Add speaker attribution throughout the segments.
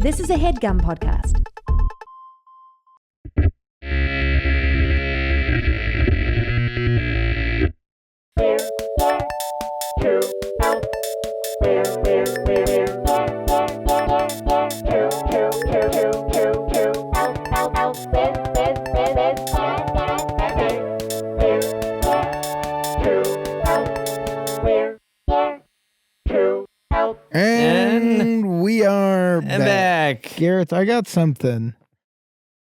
Speaker 1: This is a HeadGum podcast.
Speaker 2: And we are
Speaker 3: back.
Speaker 2: Gareth, I got something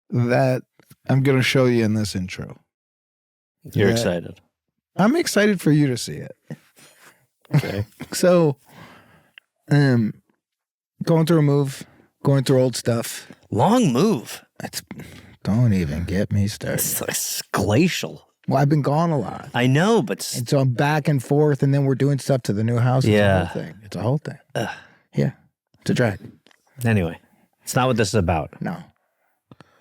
Speaker 2: that I'm going to show you in this intro.
Speaker 3: You're excited.
Speaker 2: I'm excited for you to see it.
Speaker 3: Okay.
Speaker 2: So, going through a move, going through old stuff.
Speaker 3: Long move.
Speaker 2: Don't even get me started.
Speaker 3: It's glacial.
Speaker 2: Well, I've been gone a lot.
Speaker 3: I know, but
Speaker 2: And so I'm back and forth, and then we're doing stuff to the new house. It's
Speaker 3: Yeah.
Speaker 2: a whole thing. It's a whole thing. Yeah. It's a drag.
Speaker 3: anyway, it's not what this is about.
Speaker 2: No.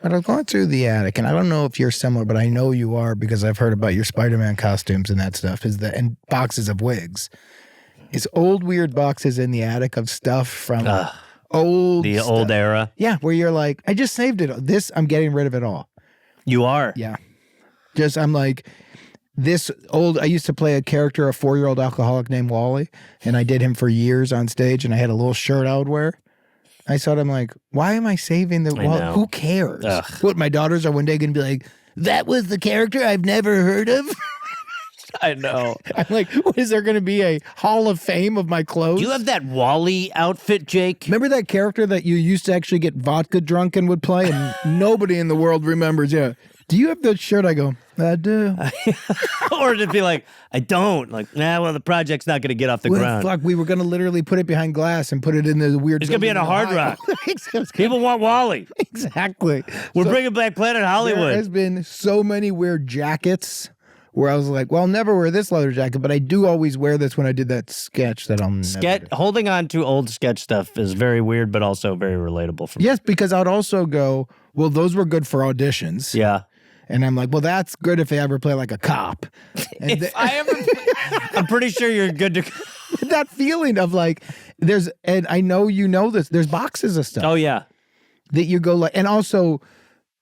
Speaker 2: But I was going through the attic, and I don't know if you're similar, but I know you are because I've heard about your Spider-Man costumes and that stuff, and boxes of wigs. Is old weird boxes in the attic of stuff from old
Speaker 3: The
Speaker 2: stuff.
Speaker 3: old era.
Speaker 2: Yeah, where you're like, I just saved it. This, I'm getting rid of it all.
Speaker 3: You are.
Speaker 2: Yeah. Just, I'm like, this old, I used to play a character, a 4-year-old alcoholic named Wally, and I did him for years on stage, and I had a little shirt I would wear. I thought, I'm like, why am I saving the, well,
Speaker 3: know.
Speaker 2: who cares?
Speaker 3: Ugh.
Speaker 2: What, my daughters are one day going to be like, that was the character I've never heard of?
Speaker 3: I know.
Speaker 2: I'm like, what, is there going to be a hall of fame of my clothes?
Speaker 3: Do you have that Wally outfit, Jake?
Speaker 2: Remember that character that you used to actually get vodka drunk and would play, and nobody in the world remembers? Yeah. Do you have that shirt? I go, I do.
Speaker 3: Or to be like, I don't. Like, well, the project's not going to get off the
Speaker 2: Well,
Speaker 3: ground.
Speaker 2: fuck, we were going to literally put it behind glass and put it in the weird.
Speaker 3: It's going to be in a Hard Rock. People want Wally.
Speaker 2: Exactly.
Speaker 3: We're bringing back Planet
Speaker 2: There
Speaker 3: Hollywood.
Speaker 2: has been so many weird jackets where I was like, well, I'll never wear this leather jacket, but I do always wear this when I did that sketch that I'll never do.
Speaker 3: Holding on to old sketch stuff is very weird, but also very relatable for me.
Speaker 2: Yes, because I'd also go, well, those were good for auditions.
Speaker 3: Yeah.
Speaker 2: And I'm like, well, that's good if I ever play like a cop. And
Speaker 3: If I ever, I'm pretty sure you're good to.
Speaker 2: that feeling of like, and I know you know this, there's boxes of stuff
Speaker 3: Oh yeah,
Speaker 2: that you go like, and also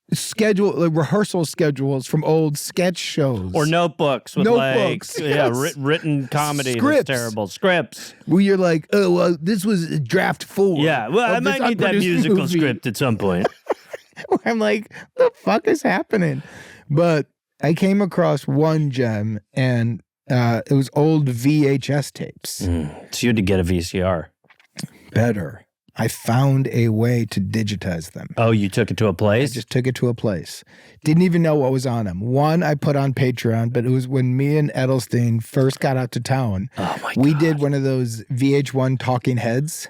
Speaker 2: rehearsal schedules from old sketch shows.
Speaker 3: or notebooks with
Speaker 2: Notebooks,
Speaker 3: like
Speaker 2: yes.
Speaker 3: written comedy.
Speaker 2: Scripts.
Speaker 3: That's terrible. Scripts.
Speaker 2: Where you're like, oh, well, this was draft 4.
Speaker 3: Yeah. Well, I
Speaker 2: of this
Speaker 3: might need that
Speaker 2: unproduced
Speaker 3: musical
Speaker 2: movie.
Speaker 3: script at some point.
Speaker 2: I'm like, the fuck is happening? But I came across one gem, and it was old VHS tapes.
Speaker 3: So you had to get a VCR.
Speaker 2: Better. I found a way to digitize them.
Speaker 3: Oh, you took it to a
Speaker 2: I
Speaker 3: place?
Speaker 2: just took it to a place. Didn't even know what was on them. One I put on Patreon, but it was when me and Edelstein first got out to town.
Speaker 3: Oh my
Speaker 2: We
Speaker 3: God.
Speaker 2: did one of those VH1 talking heads,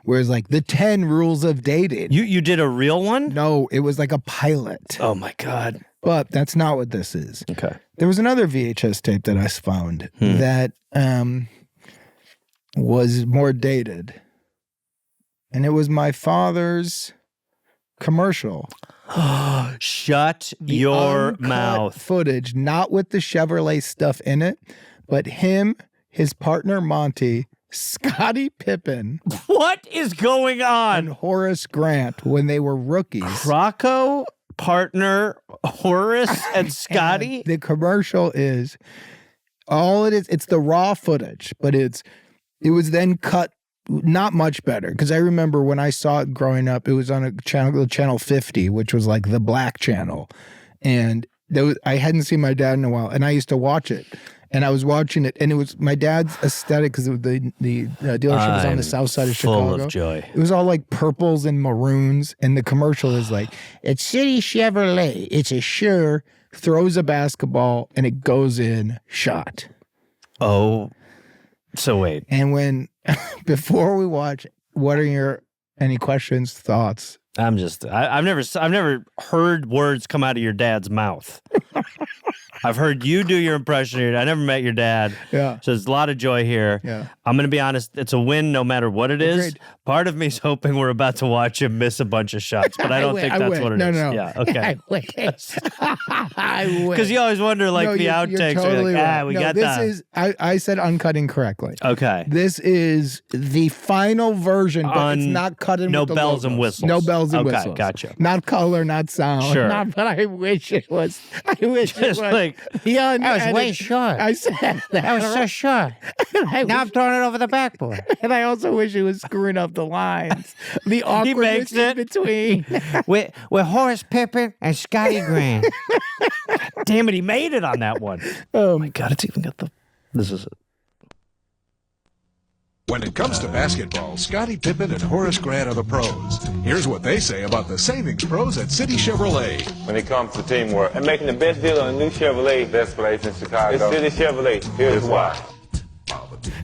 Speaker 2: where it's like the 10 rules of dating.
Speaker 3: You did a real one?
Speaker 2: No, it was like a pilot.
Speaker 3: Oh my God.
Speaker 2: But that's not what this is.
Speaker 3: Okay.
Speaker 2: There was another VHS tape that I found that was more dated. And it was my father's commercial.
Speaker 3: Shut
Speaker 2: The
Speaker 3: your
Speaker 2: uncut
Speaker 3: mouth.
Speaker 2: footage, not with the Chevrolet stuff in it, but him, his partner Monty, Scottie Pippen,
Speaker 3: What is going
Speaker 2: and
Speaker 3: on?
Speaker 2: Horace Grant when they were rookies.
Speaker 3: Rocco, partner, Horace, and Scotty?
Speaker 2: And the commercial is all it is. It's the raw footage, but it was then cut not much better, because I remember when I saw it growing up, it was on a channel 50, which was like the black channel, and I hadn't seen my dad in a while, and I used to watch it. And I was watching it, and it was my dad's aesthetic because the dealership was on the south side of Chicago.
Speaker 3: Full of joy.
Speaker 2: It was all like purples and maroons, and the commercial is like, it's City Chevrolet. It's a sure, throws a basketball, and it goes in, shot.
Speaker 3: Oh, so wait.
Speaker 2: And when, before we watch, what are any questions, thoughts?
Speaker 3: I've never heard words come out of your dad's mouth. I've heard you do your impression here. I never met your dad.
Speaker 2: Yeah.
Speaker 3: So there's a lot of joy here.
Speaker 2: Yeah.
Speaker 3: I'm going to be honest. It's a win no matter what it is.
Speaker 2: Agreed.
Speaker 3: Part of me's hoping we're about to watch him miss a bunch of shots, but I don't think that's what it is.
Speaker 2: No.
Speaker 3: Yeah. Okay.
Speaker 2: I wish. I wish.
Speaker 3: Because you always wonder, like, the outtakes.
Speaker 2: You're totally
Speaker 3: right.
Speaker 2: right.
Speaker 3: We got that.
Speaker 2: This is, I said uncut incorrectly.
Speaker 3: Okay.
Speaker 2: This is the final version, but it's not cut in
Speaker 3: no
Speaker 2: with the
Speaker 3: bells
Speaker 2: logos.
Speaker 3: and whistles.
Speaker 2: No bells and
Speaker 3: Okay,
Speaker 2: whistles.
Speaker 3: gotcha.
Speaker 2: Not color, not sound.
Speaker 3: Sure.
Speaker 2: But I wish it was. I wish
Speaker 3: Just
Speaker 2: it was.
Speaker 3: like,
Speaker 2: Yeah,
Speaker 4: That was way short.
Speaker 2: I said
Speaker 4: That was so short. Now I'm throwing it over the backboard.
Speaker 2: and I also wish it was screwing up the lines. The awkwardness
Speaker 3: makes it.
Speaker 2: in between.
Speaker 4: With Horace Pippin and Scotty Grant.
Speaker 3: damn it, he made it on that one.
Speaker 2: Oh
Speaker 3: my God, it's even got the. This is it.
Speaker 5: When it comes to basketball, Scottie Pippen and Horace Grant are the pros. Here's what they say about the savings pros at City Chevrolet.
Speaker 6: When it comes to teamwork and making the best deal on a new Chevrolet, best place in Chicago. It's City Chevrolet. Here's why.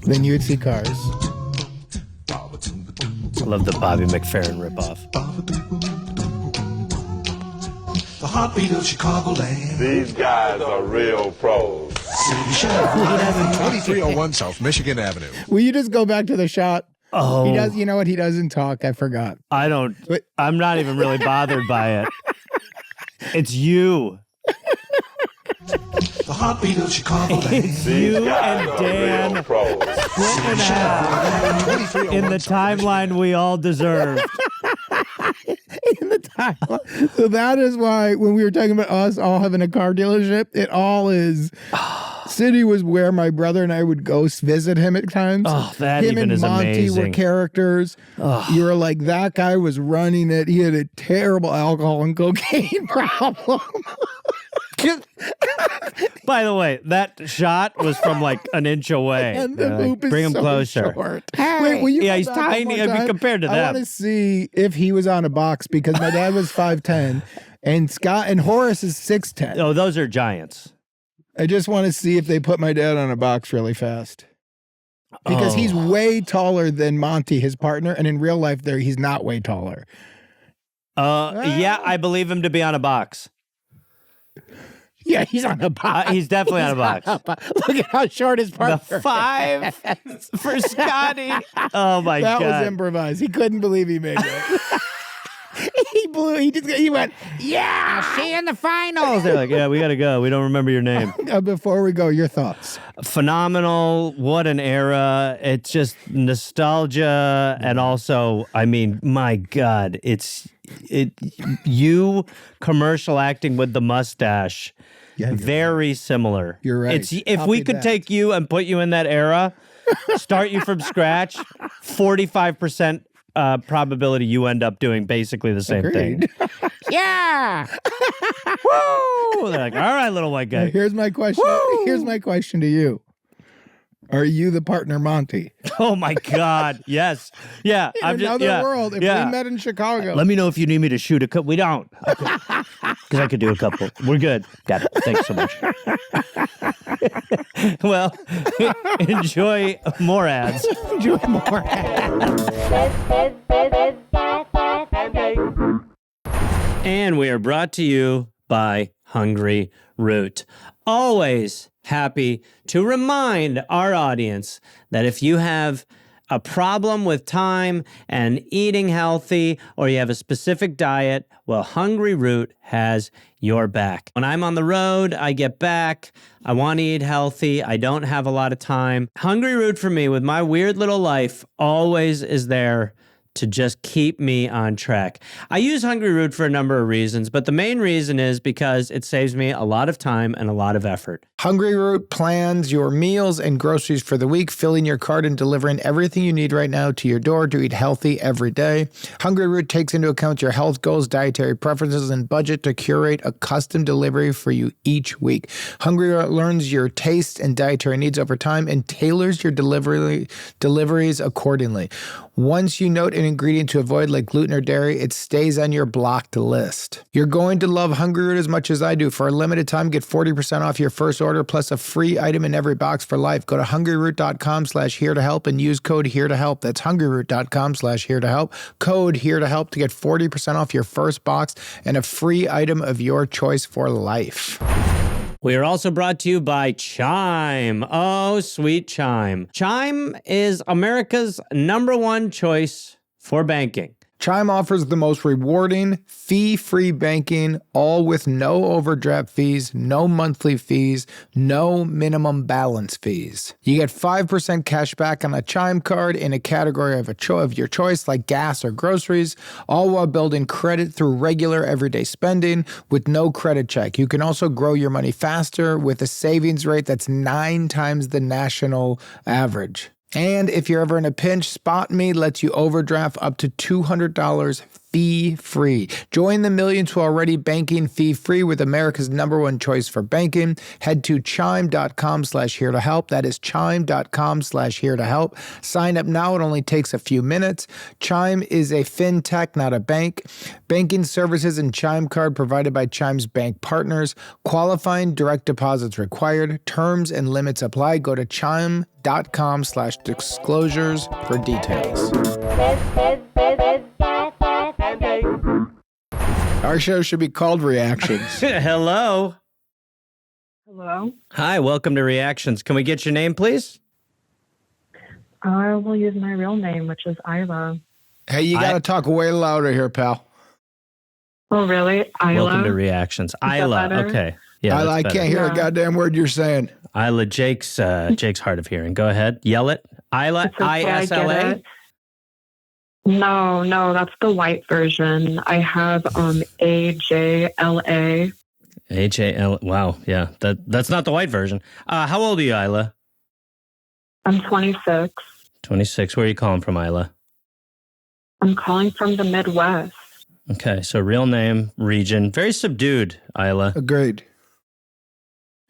Speaker 2: Then you would see cars.
Speaker 3: I love the Bobby McFerrin ripoff.
Speaker 5: The heartbeat of Chicagoland.
Speaker 6: These guys are real pros.
Speaker 5: City Chevrolet. 2301 South Michigan Avenue.
Speaker 2: Will you just go back to the shot?
Speaker 3: Oh,
Speaker 2: He does. You know what? He doesn't talk. I forgot.
Speaker 3: I don't.
Speaker 2: Wait.
Speaker 3: I'm not even really bothered by it. It's you.
Speaker 5: The heartbeat of Chicagoland.
Speaker 3: It's you and
Speaker 6: Real
Speaker 3: Dan
Speaker 6: pros.
Speaker 3: split in half in the timeline we all deserved.
Speaker 2: In the timeline. So that is why when we were talking about us all having a car dealership, it all is. City was where my brother and I would go visit him at times.
Speaker 3: Oh, that
Speaker 2: him
Speaker 3: even
Speaker 2: and
Speaker 3: is
Speaker 2: Monty were
Speaker 3: amazing.
Speaker 2: characters. You were like, that guy was running it. He had a terrible alcohol and cocaine problem.
Speaker 3: By the way, that shot was from like an inch away.
Speaker 2: And the
Speaker 3: They're like,
Speaker 2: hoop is
Speaker 3: bring him
Speaker 2: so
Speaker 3: closer.
Speaker 2: short. Wait, will you
Speaker 3: Yeah,
Speaker 2: go
Speaker 3: he's
Speaker 2: back
Speaker 3: tiny.
Speaker 2: one more
Speaker 3: I mean,
Speaker 2: time?
Speaker 3: compared to
Speaker 2: I
Speaker 3: them.
Speaker 2: want to see if he was on a box because my dad was 5'10", and Scott and Horace is 6'10".
Speaker 3: Oh, those are giants.
Speaker 2: I just want to see if they put my dad on a box really fast. Because he's way taller than Monty, his partner, and in real life, he's not way taller.
Speaker 3: Yeah, I believe him to be on a box.
Speaker 2: Yeah, he's on a box.
Speaker 3: He's definitely on a box.
Speaker 2: Look at how short his
Speaker 3: The
Speaker 2: partner.
Speaker 3: 5 for Scotty. Oh my
Speaker 2: That
Speaker 3: God.
Speaker 2: was improvised. He couldn't believe he made it. He blew. He went. Yeah.
Speaker 4: See you in the finals.
Speaker 3: They're like, yeah, we got to go. We don't remember your name.
Speaker 2: Before we go, your thoughts.
Speaker 3: Phenomenal. What an era. It's just nostalgia. And also, I mean, my God, you commercial acting with the mustache.
Speaker 2: Yeah,
Speaker 3: Very similar.
Speaker 2: You're right.
Speaker 3: It's if
Speaker 2: Copy
Speaker 3: we could
Speaker 2: that.
Speaker 3: take you and put you in that era, start you from scratch, 45% probability you end up doing basically the same
Speaker 2: Agreed.
Speaker 3: thing.
Speaker 4: Yeah.
Speaker 3: Woo! They're like, all right, little white
Speaker 2: Now,
Speaker 3: guy.
Speaker 2: here's my question. Here's my question to you. Are you the partner Monty?
Speaker 3: Oh my God. Yes. Yeah.
Speaker 2: In another world, if we met in Chicago.
Speaker 3: Let me know if you need me to shoot a couple. We don't. Because I could do a couple. We're good. Got it. Thanks so much. Well, enjoy more ads.
Speaker 2: Enjoy more ads.
Speaker 3: And we are brought to you by Hungry Root. Always happy to remind our audience that if you have a problem with time and eating healthy, or you have a specific diet, well, Hungry Root has your back. When I'm on the road, I get back, I want to eat healthy, I don't have a lot of time. Hungry Root for me, with my weird little life, always is there to just keep me on track. I use Hungry Root for a number of reasons, but the main reason is because it saves me a lot of time and a lot of effort.
Speaker 2: Hungry Root plans your meals and groceries for the week, filling your cart and delivering everything you need right now to your door to eat healthy every day. Hungry Root takes into account your health goals, dietary preferences, and budget to curate a custom delivery for you each week. Hungry Root learns your tastes and dietary needs over time and tailors your deliveries accordingly. Once you note an ingredient to avoid like gluten or dairy, it stays on your blocked list. You're going to love Hungry Root as much as I do. For a limited time, get 40% off your first order plus a free item in every box for life. Go to hungryroot.com/here to help and use code here to help. That's hungryroot.com/here to help. Code here to help to get 40% off your first box and a free item of your choice for life.
Speaker 3: We are also brought to you by Chime. Oh, sweet Chime. Chime is America's #1 choice for banking.
Speaker 2: Chime offers the most rewarding, fee-free banking, all with no overdraft fees, no monthly fees, no minimum balance fees. You get 5% cash back on a Chime card in a category of your choice, like gas or groceries, all while building credit through regular everyday spending with no credit check. You can also grow your money faster with a savings rate that's 9 times the national average. And if you're ever in a pinch, Spot Me lets you overdraft up to $200 fee-free. Join the millions who are already banking fee-free with America's #1 choice for banking. Head to chime.com/here to help. That is chime.com/here to help. Sign up now. It only takes a few minutes. Chime is a fintech, not a bank. Banking services and Chime card provided by Chime's bank partners. Qualifying direct deposits required. Terms and limits apply. Go to chime.com/disclosures for details. Our show should be called Reactions.
Speaker 3: Hello.
Speaker 7: Hello.
Speaker 3: Hi, welcome to Reactions. Can we get your name, please?
Speaker 7: I will use my real name, which is Isla.
Speaker 2: Hey, you got to talk way louder here, pal.
Speaker 7: Oh, really? Isla?
Speaker 3: Welcome to Reactions. Isla,
Speaker 7: better?
Speaker 3: okay. Yeah,
Speaker 2: Isla, I can't hear a goddamn word you're saying.
Speaker 3: Isla, Jake's hard of hearing. Go ahead. Yell it. Isla,
Speaker 7: It's okay, I get
Speaker 3: ISLA?
Speaker 7: it. No, that's the white version. I have AJLA.
Speaker 3: AJL. Wow, yeah. That's not the white version. How old are you, Isla?
Speaker 7: I'm 26.
Speaker 3: 26. Where are you calling from, Isla?
Speaker 7: I'm calling from the Midwest.
Speaker 3: Okay, so real name, region. Very subdued, Isla.
Speaker 2: Agreed.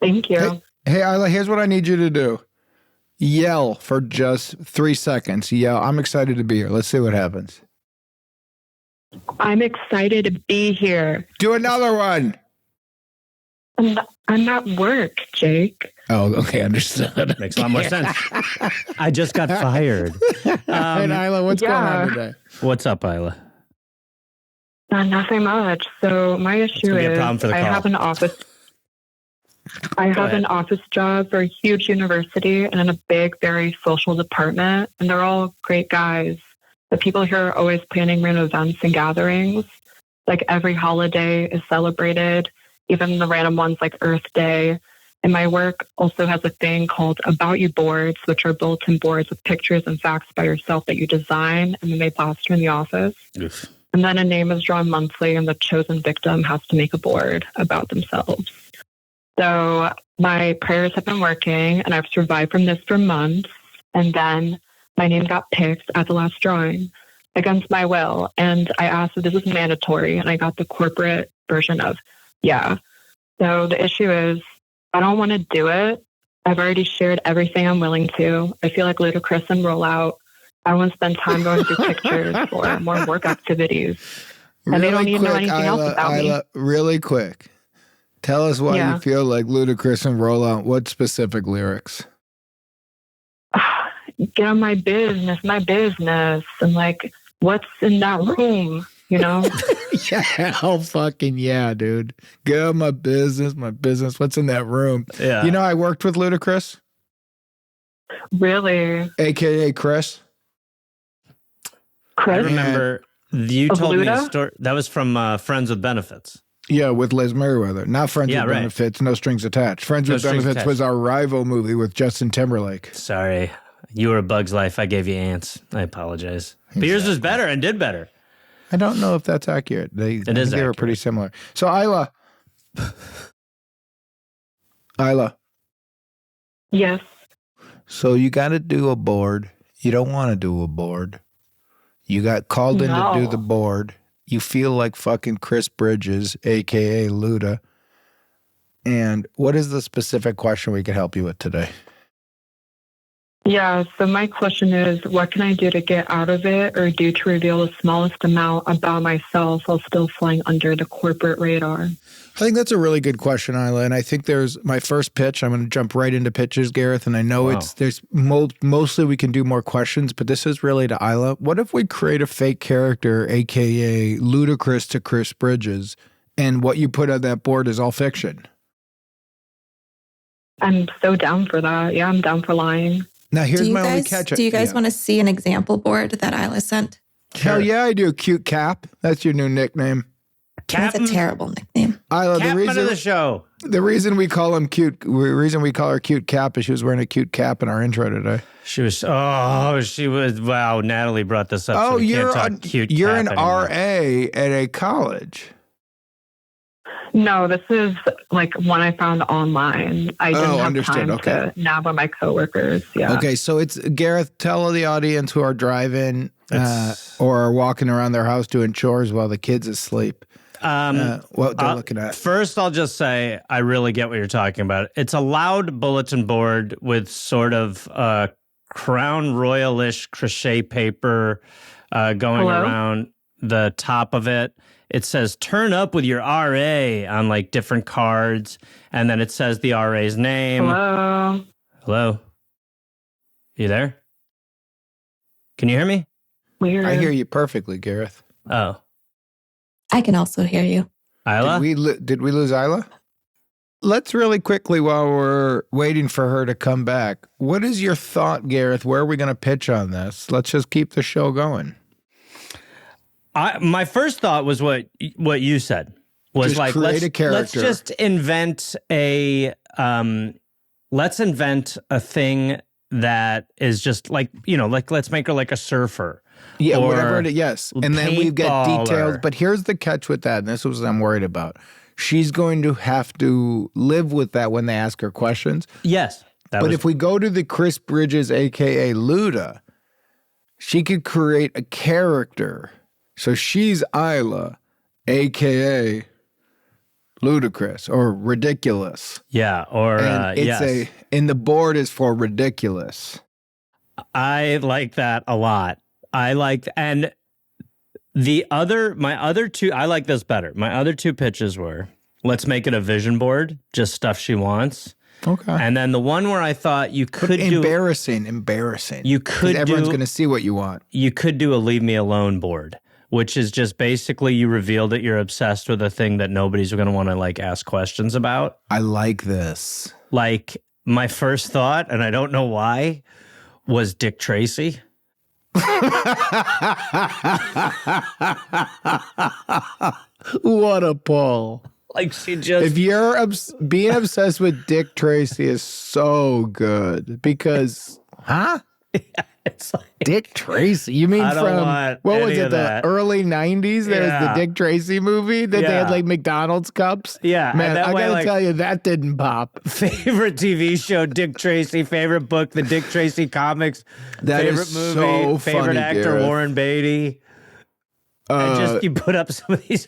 Speaker 7: Thank you.
Speaker 2: Hey, Isla, here's what I need you to do. Yell for just 3 seconds. Yell. I'm excited to be here. Let's see what happens.
Speaker 7: I'm excited to be here.
Speaker 2: Do another one.
Speaker 7: I'm at work, Jake.
Speaker 2: Oh, okay. Understood.
Speaker 3: Makes a lot more sense. I just got fired.
Speaker 2: And Isla, what's going on today?
Speaker 3: What's up, Isla?
Speaker 7: Nothing much. So my issue
Speaker 3: gonna be a
Speaker 7: is
Speaker 3: problem for the
Speaker 7: I
Speaker 3: call.
Speaker 7: have an office. I have an office job for a huge university and in a big, very social department, and they're all great guys. The people here are always planning random events and gatherings. Like every holiday is celebrated, even the random ones like Earth Day. And my work also has a thing called About You boards, which are bulletin boards with pictures and facts by yourself that you design and then they plaster in the office.
Speaker 3: Oof.
Speaker 7: And then a name is drawn monthly, and the chosen victim has to make a board about themselves. So my prayers have been working, and I've survived from this for months. And then my name got picked at the last drawing against my will. And I asked if this was mandatory, and I got the corporate version of, yeah. So the issue is I don't want to do it. I've already shared everything I'm willing to. I feel like Ludacris and Rollout. I want to spend time going through pictures or more work activities. And they don't need to know anything else about me.
Speaker 2: Really quick. Tell us why you feel like Ludacris and Rollout. What specific lyrics?
Speaker 7: Get on my business. And like, what's in that room, you know?
Speaker 2: Yeah, oh fucking yeah, dude. Get on my business. What's in that room?
Speaker 3: Yeah.
Speaker 2: You know, I worked with Ludacris.
Speaker 7: Really?
Speaker 2: AKA Chris.
Speaker 3: I remember you told me a story. That was from Friends with Benefits.
Speaker 2: Yeah, with Liz Merriweather. Not Friends with Benefits, No Strings Attached. Friends with Benefits was our rival movie with Justin Timberlake.
Speaker 3: Sorry. You were a Bug's Life. I gave you ants. I apologize. But yours was better and did better.
Speaker 2: I don't know if that's accurate. They were pretty similar. So, Isla.
Speaker 7: Yes.
Speaker 2: So you got to do a board. You don't want to do a board. You got called in to do the board. You feel like fucking Chris Bridges, a.k.a. Luda. And what is the specific question we can help you with today?
Speaker 7: Yeah, so my question is, what can I do to get out of it or do to reveal the smallest amount about myself while still flying under the corporate radar?
Speaker 2: I think that's a really good question, Isla. And I think there's my first pitch. I'm going to jump right into pitches, Gareth. And I know there's mostly we can do more questions, but this is really to Isla. What if we create a fake character, a.k.a. Ludacris to Chris Bridges, and what you put on that board is all fiction?
Speaker 7: I'm so down for that. Yeah, I'm down for lying.
Speaker 2: Now, here's
Speaker 8: Do
Speaker 2: my
Speaker 8: you
Speaker 2: only
Speaker 8: guys,
Speaker 2: catch.
Speaker 8: do you guys want to see an example board that Isla sent?
Speaker 2: Hell yeah, I do. Cute Cap. That's your new nickname.
Speaker 8: That's a terrible nickname.
Speaker 2: Isla,
Speaker 3: Captain of the show.
Speaker 2: The reason we call him cute, the reason we call her Cute Cap is she was wearing a cute cap in our intro today.
Speaker 3: Wow, Natalie brought this up. So we can't talk cute
Speaker 2: you're
Speaker 3: cap
Speaker 2: an
Speaker 3: anymore.
Speaker 2: RA at a college.
Speaker 7: No, this is like one I found online. I didn't have
Speaker 2: understood.
Speaker 7: time
Speaker 2: Okay.
Speaker 7: to nab on my coworkers. Yeah.
Speaker 2: Okay, so it's Gareth. Tell the audience who are driving or are walking around their house doing chores while the kid's asleep. What they're looking at.
Speaker 3: First, I'll just say I really get what you're talking about. It's a loud bulletin board with sort of Crown Royal-ish crochet paper going around the top of it. It says, turn up with your RA on like different cards. And then it says the RA's name.
Speaker 7: Hello.
Speaker 3: Hello. You there? Can you hear me?
Speaker 7: Weird.
Speaker 2: I hear you perfectly, Gareth.
Speaker 3: Oh.
Speaker 8: I can also hear you.
Speaker 3: Isla?
Speaker 2: Did we lose Isla? Let's really quickly, while we're waiting for her to come back, what is your thought, Gareth? Where are we going to pitch on this? Let's just keep the show going.
Speaker 3: My first thought was what you said. Was
Speaker 2: Just
Speaker 3: like,
Speaker 2: create a character.
Speaker 3: let's just invent let's invent a thing that is just like, let's make her like a surfer.
Speaker 2: Yeah,
Speaker 3: or
Speaker 2: whatever it is. Yes. And then we get
Speaker 3: paintballer.
Speaker 2: details. But here's the catch with that, and this is what I'm worried about. She's going to have to live with that when they ask her questions.
Speaker 3: Yes.
Speaker 2: But if we go to the Chris Bridges, a.k.a. Luda, she could create a character. So she's Isla, a.k.a. ludicrous or ridiculous.
Speaker 3: Yeah, or
Speaker 2: And it's and the board is for ridiculous.
Speaker 3: I like that a lot. And my other two, I like this better. My other two pitches were, let's make it a vision board, just stuff she wants.
Speaker 2: Okay.
Speaker 3: And then the one where I thought you could do
Speaker 2: embarrassing. You could everyone's going to see what you want.
Speaker 3: You could do a leave me alone board, which is just basically you reveal that you're obsessed with a thing that nobody's going to want to like ask questions about.
Speaker 2: I like this.
Speaker 3: Like my first thought, and I don't know why, was Dick Tracy.
Speaker 2: What a pull.
Speaker 3: Like she just...
Speaker 2: If you're being obsessed with Dick Tracy is so good because, huh?
Speaker 3: It's like,
Speaker 2: Dick Tracy? You mean
Speaker 3: I don't
Speaker 2: from,
Speaker 3: want
Speaker 2: what was
Speaker 3: any
Speaker 2: it,
Speaker 3: of
Speaker 2: the
Speaker 3: that.
Speaker 2: early 90s? There was the
Speaker 3: Yeah.
Speaker 2: Dick Tracy movie that they had like McDonald's cups?
Speaker 3: Yeah.
Speaker 2: Man,
Speaker 3: and that
Speaker 2: I
Speaker 3: way,
Speaker 2: gotta
Speaker 3: like,
Speaker 2: tell you, that didn't pop.
Speaker 3: favorite TV show, Dick Tracy. Favorite book, the Dick Tracy comics.
Speaker 2: That
Speaker 3: favorite
Speaker 2: is
Speaker 3: movie,
Speaker 2: so
Speaker 3: favorite
Speaker 2: funny,
Speaker 3: actor,
Speaker 2: Gareth.
Speaker 3: Warren Beatty. And just you put up some of these.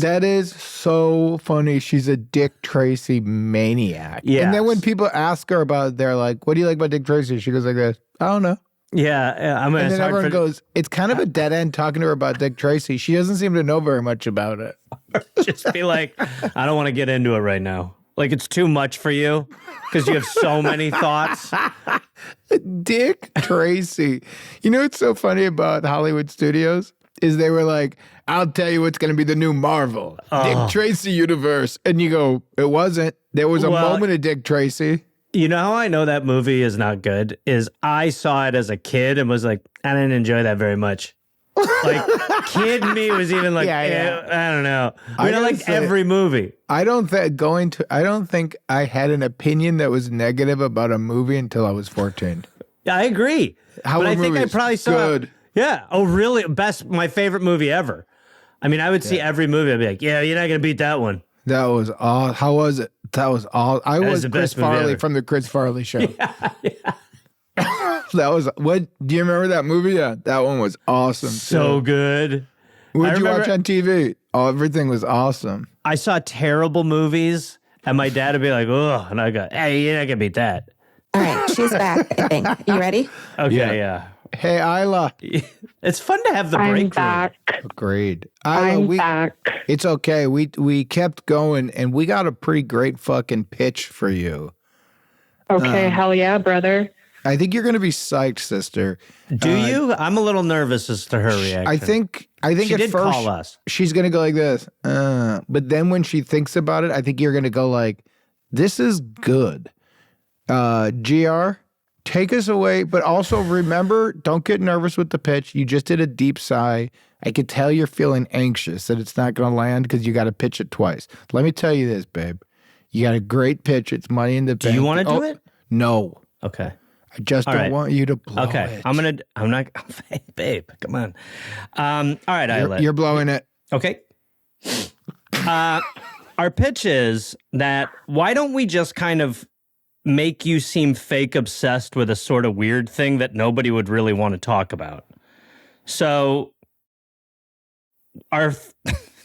Speaker 2: That is so funny. She's a Dick Tracy maniac.
Speaker 3: Yes.
Speaker 2: And then when people ask her about it, they're like, what do you like about Dick Tracy? She goes like this, I don't know.
Speaker 3: Yeah, I mean,
Speaker 2: And
Speaker 3: it's
Speaker 2: then
Speaker 3: hard
Speaker 2: everyone
Speaker 3: for,
Speaker 2: goes, it's kind of a dead end talking to her about Dick Tracy. She doesn't seem to know very much about it.
Speaker 3: just be like, I don't want to get into it right now. Like it's too much for you because you have so many thoughts.
Speaker 2: Dick Tracy. You know what's so funny about Hollywood studios? Is they were like, I'll tell you what's going to be the new Marvel, Dick Tracy universe. And you go, it wasn't. There was a moment of Dick Tracy.
Speaker 3: You know how I know that movie is not good? Is I saw it as a kid and was like, I didn't enjoy that very much. Like, kid me was even like,
Speaker 2: Yeah.
Speaker 3: I don't know.
Speaker 2: I
Speaker 3: I don't like
Speaker 2: gotta say-
Speaker 3: every movie.
Speaker 2: I don't think I had an opinion that was negative about a movie until I was 14.
Speaker 3: Yeah, I agree.
Speaker 2: How
Speaker 3: but
Speaker 2: a
Speaker 3: I think
Speaker 2: movie
Speaker 3: I
Speaker 2: is
Speaker 3: probably saw
Speaker 2: good.
Speaker 3: Yeah. Oh, really? My favorite movie ever. I mean, I would see every movie. I'd be like, yeah, you're not going to beat that one.
Speaker 2: That was all. How was it? That was all. I
Speaker 3: That is
Speaker 2: was
Speaker 3: the
Speaker 2: Chris
Speaker 3: best movie
Speaker 2: Farley
Speaker 3: ever.
Speaker 2: from the Chris Farley show. That was what? Do you remember that movie? Yeah, that one was awesome.
Speaker 3: So
Speaker 2: too.
Speaker 3: good.
Speaker 2: What
Speaker 3: I
Speaker 2: did you watch
Speaker 3: remember-
Speaker 2: on TV? Oh, everything was awesome.
Speaker 3: I saw terrible movies, and my dad would be like, ugh. And I go, hey, you're not going to beat that.
Speaker 8: All right, she's back, I think. You ready?
Speaker 3: Okay, yeah.
Speaker 2: Hey, Isla.
Speaker 3: It's fun to have the
Speaker 7: I'm
Speaker 3: breakthrough.
Speaker 7: back.
Speaker 2: Agreed.
Speaker 7: I'm back.
Speaker 2: It's okay. We kept going, and we got a pretty great fucking pitch for you.
Speaker 7: Okay, hell yeah, brother.
Speaker 2: I think you're going to be psyched, sister.
Speaker 3: Do you? I'm a little nervous as to her reaction.
Speaker 2: I think
Speaker 3: she
Speaker 2: at
Speaker 3: did
Speaker 2: first
Speaker 3: call us.
Speaker 2: she's going to go like this. But then when she thinks about it, I think you're going to go like, This is good. GR, take us away, but also remember, don't get nervous with the pitch. You just did a deep sigh. I could tell you're feeling anxious that it's not going to land because you got to pitch it twice. Let me tell you this, babe. You got a great pitch. It's Money in the Bank.
Speaker 3: Do you want to do it?
Speaker 2: No.
Speaker 3: Okay.
Speaker 2: I just don't want you to blow it.
Speaker 3: I'm not, hey, babe, come on. All right, Isla.
Speaker 2: You're blowing it.
Speaker 3: Okay. Our pitch is that why don't we just kind of make you seem fake obsessed with a sort of weird thing that nobody would really want to talk about. So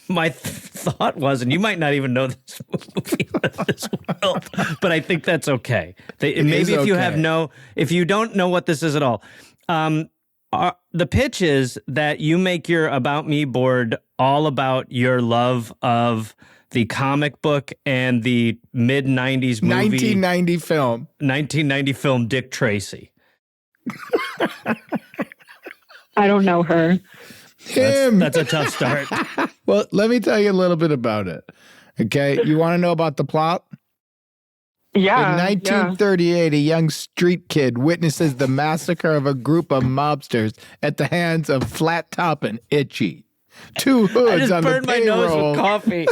Speaker 3: my thought was, and you might not even know this movie, this world, but I think that's okay. Maybe if you don't know what this is at all, the pitch is that you make your About Me board all about your love of the comic book and the mid-90s movie. 1990 film Dick Tracy.
Speaker 7: I don't know her.
Speaker 2: That's
Speaker 3: a tough start.
Speaker 2: Well, let me tell you a little bit about it. Okay, you want to know about the plot?
Speaker 7: Yeah.
Speaker 2: In 1938, a young street kid witnesses the massacre of a group of mobsters at the hands of Flat Top and Itchy. Two hoods on the payroll.
Speaker 3: I just burned my nose with coffee.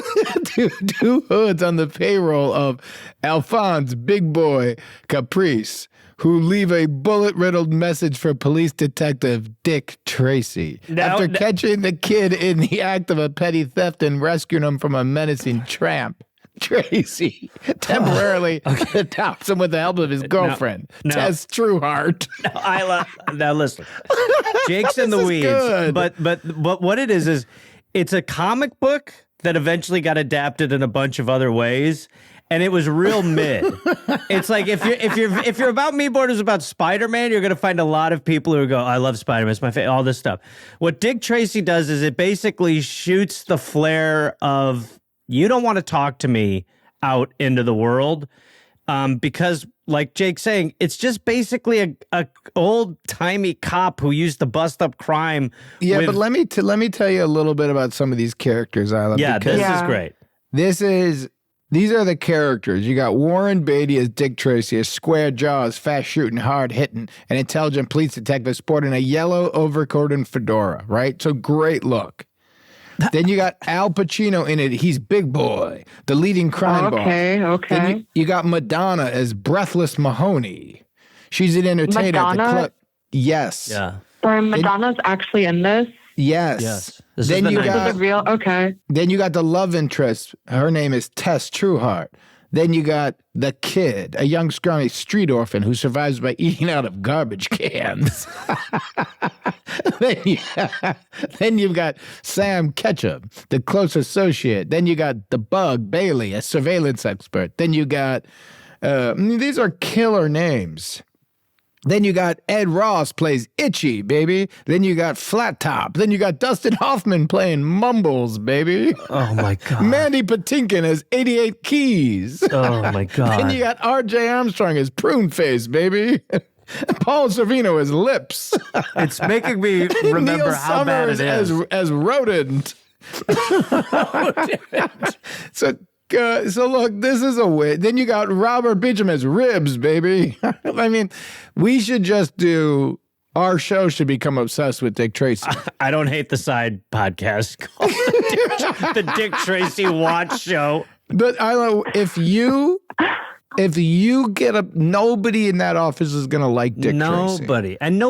Speaker 2: two hoods on the payroll of Alphonse Big Boy Caprice, who leave a bullet-riddled message for police detective Dick Tracy. After catching the kid in the act of a petty theft and rescuing him from a menacing tramp, Tracy temporarily adopts him with the help of his girlfriend, Tess Trueheart.
Speaker 3: Now listen, Jake's in the weeds,
Speaker 2: good.
Speaker 3: but what it is it's a comic book that eventually got adapted in a bunch of other ways, and it was real mid. It's like if your About Me board is about Spider-Man, you're going to find a lot of people who go, I love Spider-Man, it's my favorite, all this stuff. What Dick Tracy does is it basically shoots the flare of, you don't want to talk to me out into the world, because, like Jake's saying, it's just basically a old-timey cop who used to bust up crime.
Speaker 2: Yeah, but let me tell you a little bit about some of these characters, Isla.
Speaker 3: Yeah, this is great.
Speaker 2: These are the characters. You got Warren Beatty as Dick Tracy, a square jaws, fast-shooting, hard-hitting, an intelligent police detective sporting a yellow overcoat and fedora, right? So great look. Then you got Al Pacino in it. He's Big Boy, the leading crime boss.
Speaker 7: Okay.
Speaker 2: Then you got Madonna as Breathless Mahoney. She's an entertainer at the club. Yes.
Speaker 3: Yeah.
Speaker 7: Sorry, Madonna's actually in this?
Speaker 2: Yes.
Speaker 3: Then
Speaker 7: This is real? Okay.
Speaker 2: Then you got the love interest. Her name is Tess Trueheart. Then you got the kid, a young scrawny street orphan who survives by eating out of garbage cans. Then you've got Sam Ketchum, the close associate. Then you got the Bug Bailey, a surveillance expert. Then you got, these are killer names. Then you got Ed Ross plays Itchy, baby. Then you got Flat Top. Then you got Dustin Hoffman playing Mumbles, baby.
Speaker 3: Oh, my God.
Speaker 2: Mandy Patinkin as 88 Keys.
Speaker 3: Oh, my God.
Speaker 2: Then you got R.J. Armstrong as Prune Face, baby. Paul Sorvino as Lips.
Speaker 3: It's making me remember
Speaker 2: Neil
Speaker 3: how bad it is.
Speaker 2: as Rodent. So look, this is a win. Then you got Robert Beecham as Ribs, baby. I mean, we should just do, our show should become obsessed with Dick Tracy.
Speaker 3: I don't hate the side podcast called the Dick Tracy Watch Show.
Speaker 2: But Isla, if you get up, nobody in that office is going to like Dick Tracy.
Speaker 3: Nobody. And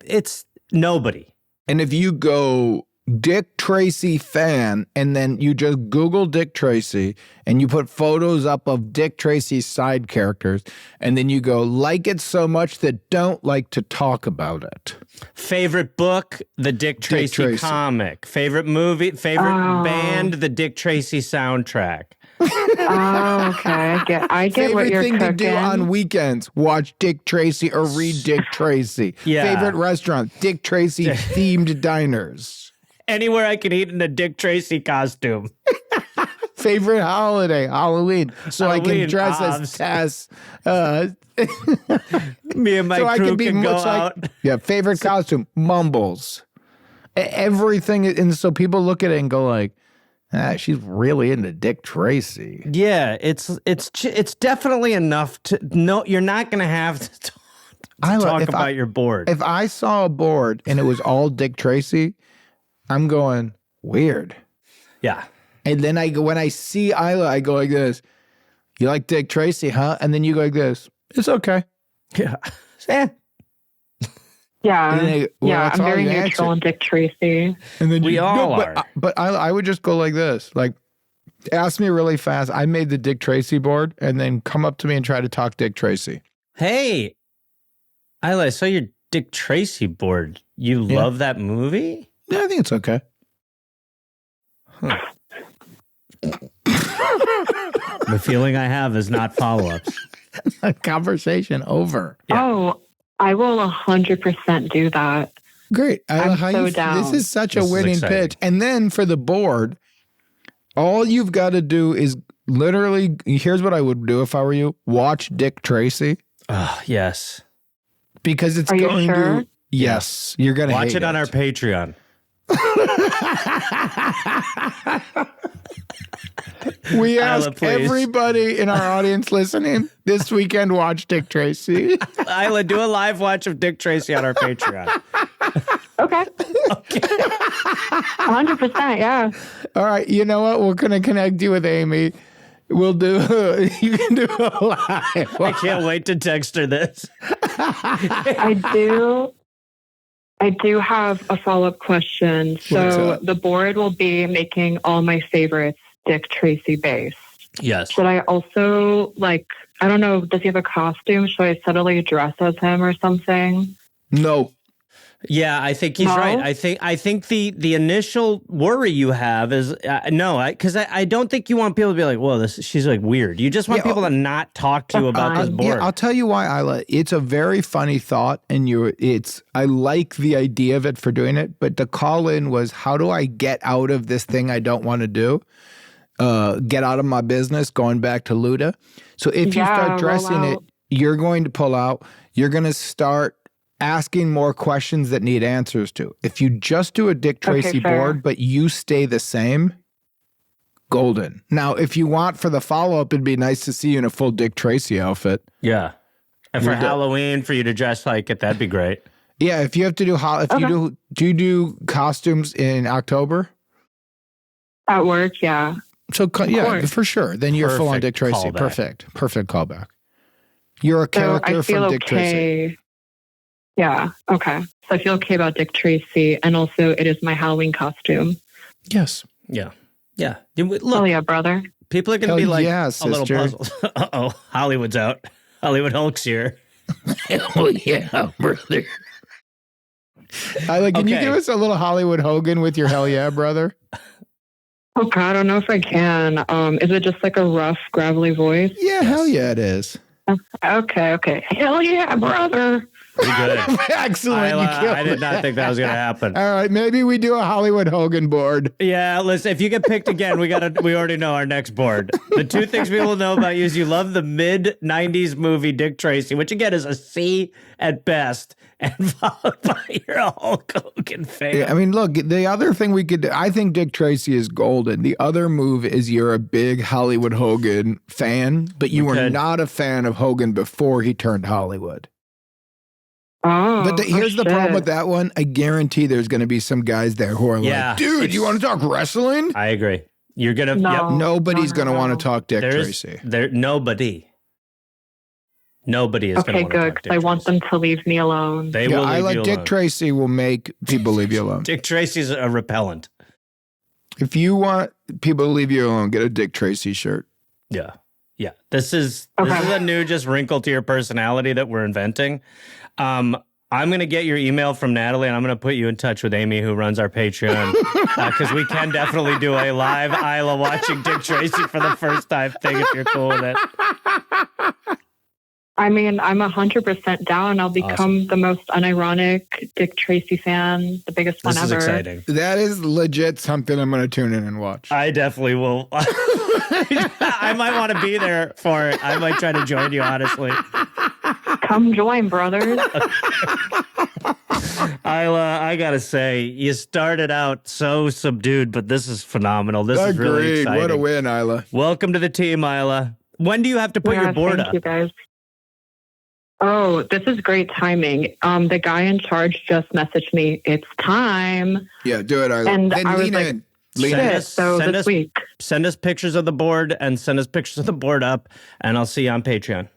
Speaker 3: it's nobody.
Speaker 2: And if you go Dick Tracy fan, and then you just Google Dick Tracy and you put photos up of Dick Tracy's side characters, and then you go like it so much that don't like to talk about it.
Speaker 3: Favorite book, the Dick Tracy comic. Favorite movie, favorite band, the Dick Tracy soundtrack.
Speaker 7: Oh, okay. I get what you're
Speaker 2: cooking. Favorite thing to do on weekends, watch Dick Tracy or read Dick Tracy.
Speaker 3: Yeah.
Speaker 2: Favorite restaurant, Dick Tracy themed diners.
Speaker 3: Anywhere I can eat in a Dick Tracy costume.
Speaker 2: Favorite holiday, Halloween. So I can dress as Tess.
Speaker 3: Me and my crew can go out.
Speaker 2: Favorite costume, Mumbles. Everything. And so people look at it and go like, She's really into Dick Tracy.
Speaker 3: Yeah, it's definitely enough to no. You're not going to have to talk about your board.
Speaker 2: If I saw a board and it was all Dick Tracy, I'm going weird.
Speaker 3: Yeah.
Speaker 2: And then when I see Isla, I go like this. You like Dick Tracy, huh? And then you go like this. It's okay.
Speaker 3: Yeah.
Speaker 7: Yeah. I'm very neutral on Dick Tracy.
Speaker 2: And then
Speaker 3: we all are.
Speaker 2: But I would just go like this. Like, ask me really fast. I made the Dick Tracy board and then come up to me and try to talk Dick Tracy.
Speaker 3: Hey, Isla, I saw your Dick Tracy board. You love that movie?
Speaker 2: Yeah, I think it's okay.
Speaker 3: Huh. The feeling I have is not follow-ups.
Speaker 2: A conversation over.
Speaker 7: Yeah. Oh, I will 100% do that.
Speaker 2: Great.
Speaker 7: I'm so down.
Speaker 2: This is such a winning pitch. And then for the board, all you've got to do is literally, here's what I would do if I were you. Watch Dick Tracy.
Speaker 3: Oh, yes.
Speaker 2: Because it's
Speaker 7: Are you
Speaker 2: going
Speaker 7: sure?
Speaker 2: to... Yes. You're going to
Speaker 3: watch
Speaker 2: hate
Speaker 3: it on our Patreon.
Speaker 2: We ask everybody in our audience listening this weekend, watch Dick Tracy.
Speaker 3: Isla, do a live watch of Dick Tracy on our Patreon.
Speaker 7: Okay. 100%, yeah.
Speaker 2: All right. You know what? We're going to connect you with Amy. We'll do, you can do a live.
Speaker 3: I can't wait to text her this.
Speaker 7: I do have a follow-up question. So the board will be making all my favorites Dick Tracy based.
Speaker 3: Yes.
Speaker 7: Should I also, I don't know, does he have a costume? Should I subtly dress as him or something?
Speaker 2: No.
Speaker 3: Yeah, I think he's right. I think the initial worry you have is because I don't think you want people to be like, whoa, she's like weird. You just want people to not talk to you about this board.
Speaker 2: Yeah, I'll tell you why, Isla. It's a very funny thought, and I like the idea of it for doing it. But the call in was, how do I get out of this thing I don't want to do? Get out of my business, going back to Luda. So if you start dressing it, you're going to pull out. You're going to start asking more questions that need answers to. If you just do a Dick Tracy board, but you stay the same, golden. Now, if you want for the follow-up, it'd be nice to see you in a full Dick Tracy outfit.
Speaker 3: Yeah. And for Halloween, for you to dress like it, that'd be great.
Speaker 2: Yeah, if you have to do, do you do costumes in October?
Speaker 7: At work, yeah.
Speaker 2: So, yeah, for sure. Then you're full on Dick Tracy.
Speaker 3: Callback.
Speaker 2: Perfect callback. You're a character from Dick Tracy.
Speaker 7: Yeah, okay. So I feel okay about Dick Tracy, and also it is my Halloween costume.
Speaker 2: Yes.
Speaker 3: Yeah. Yeah. Look,
Speaker 7: oh, yeah, brother.
Speaker 3: People are going to be like a little puzzled. Uh-oh, Hollywood's out. Hollywood Hulk's here.
Speaker 2: Oh, yeah, brother. Can you give us a little Hollywood Hogan with your hell yeah, brother?
Speaker 7: Oh, God, I don't know if I can. Is it just like a rough, gravelly voice?
Speaker 2: Yeah, hell yeah, it is.
Speaker 7: Okay. Hell yeah, brother.
Speaker 3: Pretty good.
Speaker 2: Excellent.
Speaker 3: I did not think that was going to happen.
Speaker 2: All right, maybe we do a Hollywood Hogan board.
Speaker 3: Yeah, listen, if you get picked again, we already know our next board. The two things people know about you is you love the mid-90s movie Dick Tracy, which again is a C at best, and followed by you're a Hulk Hogan fan.
Speaker 2: Yeah, I mean, look, the other thing we could do, I think Dick Tracy is golden. The other move is you're a big Hollywood Hogan fan, but you were not a fan of Hogan before he turned Hollywood.
Speaker 7: Oh,
Speaker 2: but here's the problem with that one. I guarantee there's going to be some guys there who are like, dude, you want to talk wrestling?
Speaker 3: I agree. You're going to...
Speaker 2: Nobody's going to want to talk Dick Tracy.
Speaker 3: Nobody is going to want to talk Dick Tracy.
Speaker 7: I want them to leave me alone.
Speaker 3: They will leave you alone.
Speaker 2: Dick Tracy will make people leave you alone.
Speaker 3: Dick Tracy's a repellent.
Speaker 2: If you want people to leave you alone, get a Dick Tracy shirt.
Speaker 3: Yeah. Yeah. This is a new just wrinkle to your personality that we're inventing. I'm going to get your email from Natalie, and I'm going to put you in touch with Amy, who runs our Patreon, because we can definitely do a live Isla watching Dick Tracy for the first time thing, if you're cool with it.
Speaker 7: I mean, I'm 100% down. I'll become the most unironic Dick Tracy fan, the biggest one ever.
Speaker 3: This is exciting.
Speaker 2: That is legit something I'm going to tune in and watch.
Speaker 3: I definitely will. I might want to be there for it. I might try to join you, honestly.
Speaker 7: Come join, brothers.
Speaker 3: Isla, I gotta say, you started out so subdued, but this is phenomenal. This is really
Speaker 2: Agreed.
Speaker 3: exciting.
Speaker 2: What a win, Isla.
Speaker 3: Welcome to the team, Isla. When do you have to put your board
Speaker 7: thank
Speaker 3: up?
Speaker 7: you guys. Oh, this is great timing. The guy in charge just messaged me. It's time.
Speaker 2: Yeah, do it, Isla.
Speaker 7: And
Speaker 2: Hey,
Speaker 7: I was
Speaker 2: lean
Speaker 7: like,
Speaker 2: in. Lean
Speaker 3: Send
Speaker 2: in.
Speaker 3: us-
Speaker 7: So
Speaker 3: send
Speaker 7: this
Speaker 3: us-
Speaker 7: week.
Speaker 3: Send us pictures of the board and send us pictures of the board up, and I'll see you on Patreon.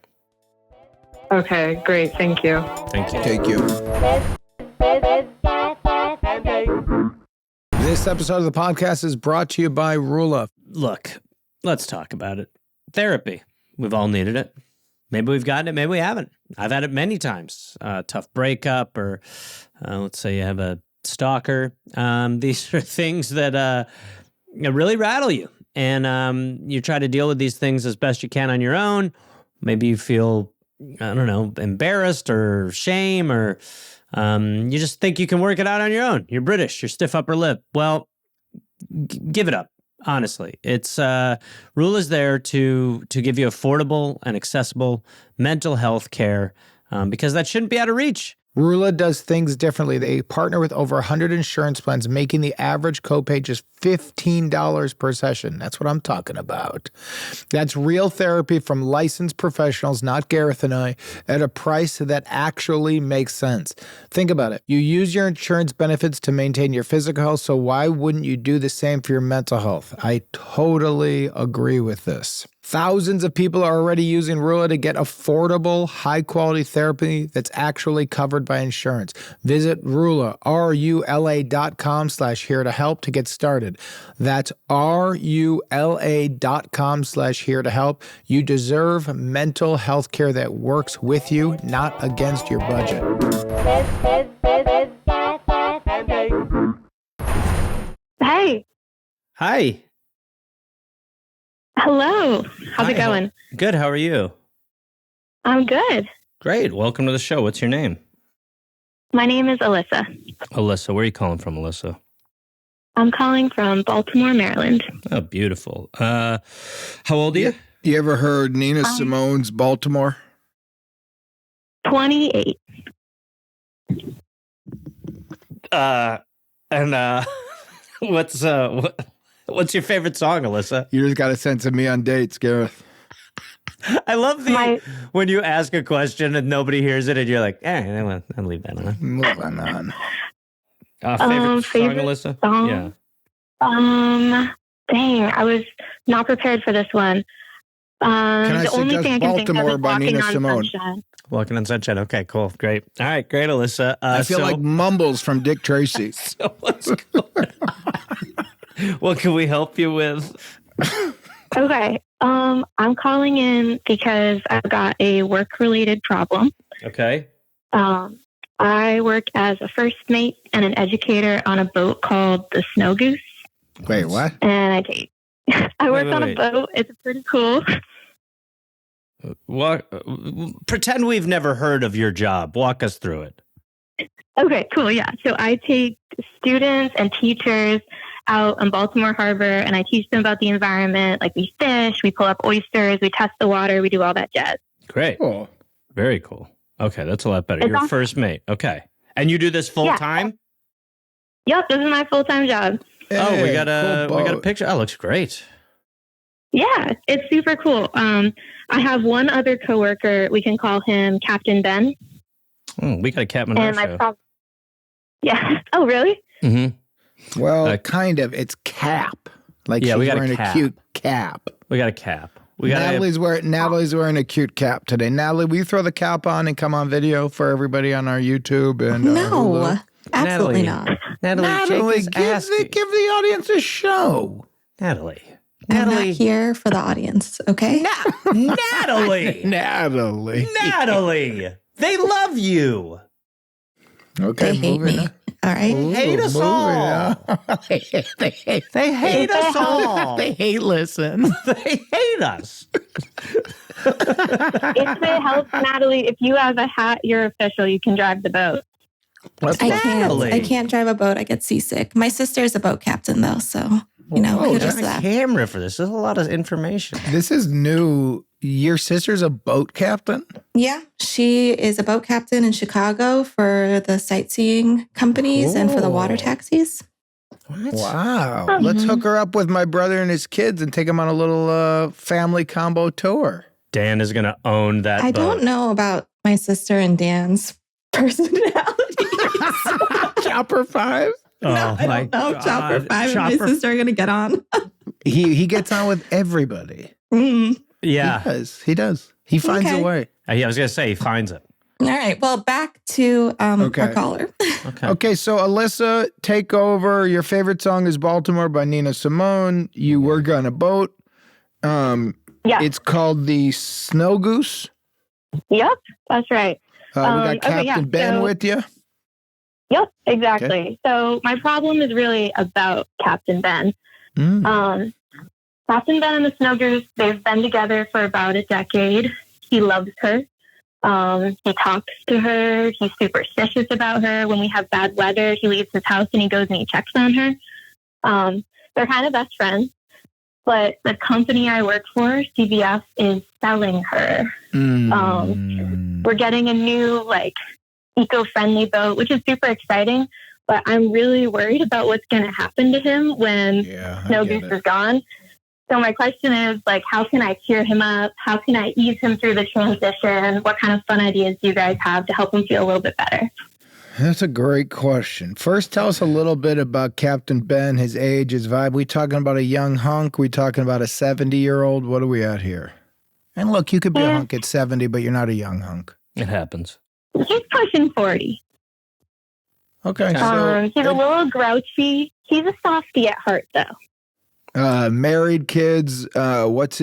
Speaker 7: Okay, great. Thank you.
Speaker 3: Thank you.
Speaker 2: Thank you. This episode of the podcast is brought to you by Rula.
Speaker 3: Look, let's talk about it. Therapy. We've all needed it. Maybe we've gotten it, maybe we haven't. I've had it many times. Tough breakup, or let's say you have a stalker. These are things that really rattle you. And you try to deal with these things as best you can on your own. Maybe you feel, I don't know, embarrassed or shame, or you just think you can work it out on your own. You're British, you're stiff upper lip. Well, give it up. Honestly, it's Rule is there to give you affordable and accessible mental health care because that shouldn't be out of reach.
Speaker 2: Rula does things differently. They partner with over 100 insurance plans, making the average copay just $15 per session. That's what I'm talking about. That's real therapy from licensed professionals, not Gareth and I, at a price that actually makes sense. Think about it. You use your insurance benefits to maintain your physical health, so why wouldn't you do the same for your mental health? I totally agree with this. Thousands of people are already using Rula to get affordable, high-quality therapy that's actually covered by insurance. Visit Rula, RULA.com/here to help to get started. That's RULA.com/here to help. You deserve mental health care that works with you, not against your budget.
Speaker 7: Hey.
Speaker 3: Hi.
Speaker 7: Hello. How's it
Speaker 3: Hi.
Speaker 7: going?
Speaker 3: Good. How are you?
Speaker 7: I'm good.
Speaker 3: Great. Welcome to the show. What's your name?
Speaker 7: My name is Alyssa.
Speaker 3: Alyssa. Where are you calling from, Alyssa?
Speaker 7: I'm calling from Baltimore, Maryland.
Speaker 3: Oh, beautiful. How old are you?
Speaker 2: You ever heard Nina Simone's Baltimore?
Speaker 7: 28.
Speaker 3: What's your favorite song, Alyssa?
Speaker 2: You just got a sense of me on dates, Gareth.
Speaker 3: I love when you ask a question and nobody hears it and you're like, I'll leave that on.
Speaker 2: Moving on.
Speaker 3: Favorite song, Alyssa?
Speaker 7: Song?
Speaker 3: Yeah.
Speaker 7: Dang, I was not prepared for this one.
Speaker 2: Can I
Speaker 7: the only
Speaker 2: suggest
Speaker 7: thing I can think of
Speaker 2: Baltimore
Speaker 7: is
Speaker 2: by
Speaker 7: Walking
Speaker 2: Nina
Speaker 7: on
Speaker 2: Simone?
Speaker 7: Sunshine.
Speaker 3: Walking on Sunshine. Okay, cool. Great. All right, great, Alyssa.
Speaker 2: I feel like Mumbles from Dick Tracy.
Speaker 3: So what's going on? What can we help you with?
Speaker 7: Okay. I'm calling in because I've got a work-related problem.
Speaker 3: Okay.
Speaker 7: I work as a first mate and an educator on a boat called the Snow Goose.
Speaker 2: Wait, what?
Speaker 7: And I work on a boat. It's pretty cool.
Speaker 3: Pretend we've never heard of your job. Walk us through it.
Speaker 7: Okay, cool. Yeah. So I take students and teachers out in Baltimore Harbor and I teach them about the environment. Like we fish, we pull up oysters, we test the water, we do all that jazz.
Speaker 3: Great.
Speaker 2: Cool.
Speaker 3: Very cool. Okay, that's a lot better. You're
Speaker 7: awesome.
Speaker 3: First mate. Okay. And you do this full time?
Speaker 7: Yep, this is my full-time job.
Speaker 3: Oh, we got
Speaker 2: cool
Speaker 3: a
Speaker 2: boat.
Speaker 3: picture. Oh, looks great.
Speaker 7: Yeah, it's super cool. I have one other coworker. We can call him Captain Ben.
Speaker 3: Oh, we got a Captain on
Speaker 7: And
Speaker 3: our show.
Speaker 7: Yeah. Oh, really?
Speaker 3: Mm-hmm.
Speaker 2: Well, kind of. It's Cap. Like
Speaker 3: Yeah,
Speaker 2: she's
Speaker 3: we got a
Speaker 2: wearing a
Speaker 3: cap.
Speaker 2: cute cap.
Speaker 3: We got a cap. We got
Speaker 2: Natalie's wearing a cute cap today. Natalie, will you throw the cap on and come on video for everybody on our YouTube? And
Speaker 8: No,
Speaker 2: Hulu?
Speaker 8: absolutely
Speaker 3: Natalie.
Speaker 8: not.
Speaker 3: Natalie, Jake is
Speaker 2: give the audience a show.
Speaker 3: Natalie.
Speaker 8: I'm not here for the audience, okay?
Speaker 3: Natalie. Natalie. They love you.
Speaker 2: Okay,
Speaker 8: They hate
Speaker 2: moving
Speaker 8: me.
Speaker 2: on.
Speaker 8: All right.
Speaker 3: Hate us all. They hate us all.
Speaker 2: They hate listen.
Speaker 3: They hate us.
Speaker 7: If it helps, Natalie, if you have a hat, you're official. You can drive the boat.
Speaker 3: Natalie.
Speaker 8: I can't drive a boat. I get seasick. My sister's a boat captain, though, so you know,
Speaker 3: Oh,
Speaker 8: kudos
Speaker 3: there's
Speaker 8: to
Speaker 3: a
Speaker 8: that.
Speaker 3: camera for this. There's a lot of information.
Speaker 2: This is new your sister's a boat captain?
Speaker 8: Yeah, she is a boat captain in Chicago for the sightseeing companies and for the water taxis.
Speaker 3: What?
Speaker 2: Wow. Let's hook her up with my brother and his kids and take them on a little family combo tour.
Speaker 3: Dan is going to own that
Speaker 8: I
Speaker 3: boat.
Speaker 8: don't know about my sister and Dan's personalities.
Speaker 2: Chopper 5?
Speaker 3: Oh,
Speaker 8: No, I don't know. Chopper 5 and my sister are going to get on.
Speaker 2: He gets on with everybody.
Speaker 8: Mm.
Speaker 3: Yeah.
Speaker 2: He does. He finds a way.
Speaker 3: Yeah, I was going to say, he finds it.
Speaker 8: All right. Well, back to our caller.
Speaker 2: Okay, so Alyssa, take over. Your favorite song is Baltimore by Nina Simone. You work on a boat. It's called the Snow Goose.
Speaker 7: Yep, that's right.
Speaker 2: We got Captain Ben with you.
Speaker 7: Yep, exactly. Okay. So my problem is really about Captain Ben. Captain Ben and the Snow Goose, they've been together for about a decade. He loves her. He talks to her. He's superstitious about her. When we have bad weather, he leaves his house and he goes and he checks on her. They're kind of best friends. But the company I work for, CBS, is selling her. We're getting a new, eco-friendly boat, which is super exciting. But I'm really worried about what's going to happen to him when Snow Goose is gone. So my question is, how can I cheer him up? How can I ease him through the transition? What kind of fun ideas do you guys have to help him feel a little bit better?
Speaker 2: That's a great question. First, tell us a little bit about Captain Ben, his age, his vibe. We talking about a young hunk? We talking about a 70-year-old? What are we at here? And look, you could be a hunk at 70, but you're not a young hunk.
Speaker 3: It happens.
Speaker 7: He's pushing 40.
Speaker 2: Okay. So,
Speaker 7: he's a little grouchy. He's a softie at heart, though.
Speaker 2: Married, kids. What's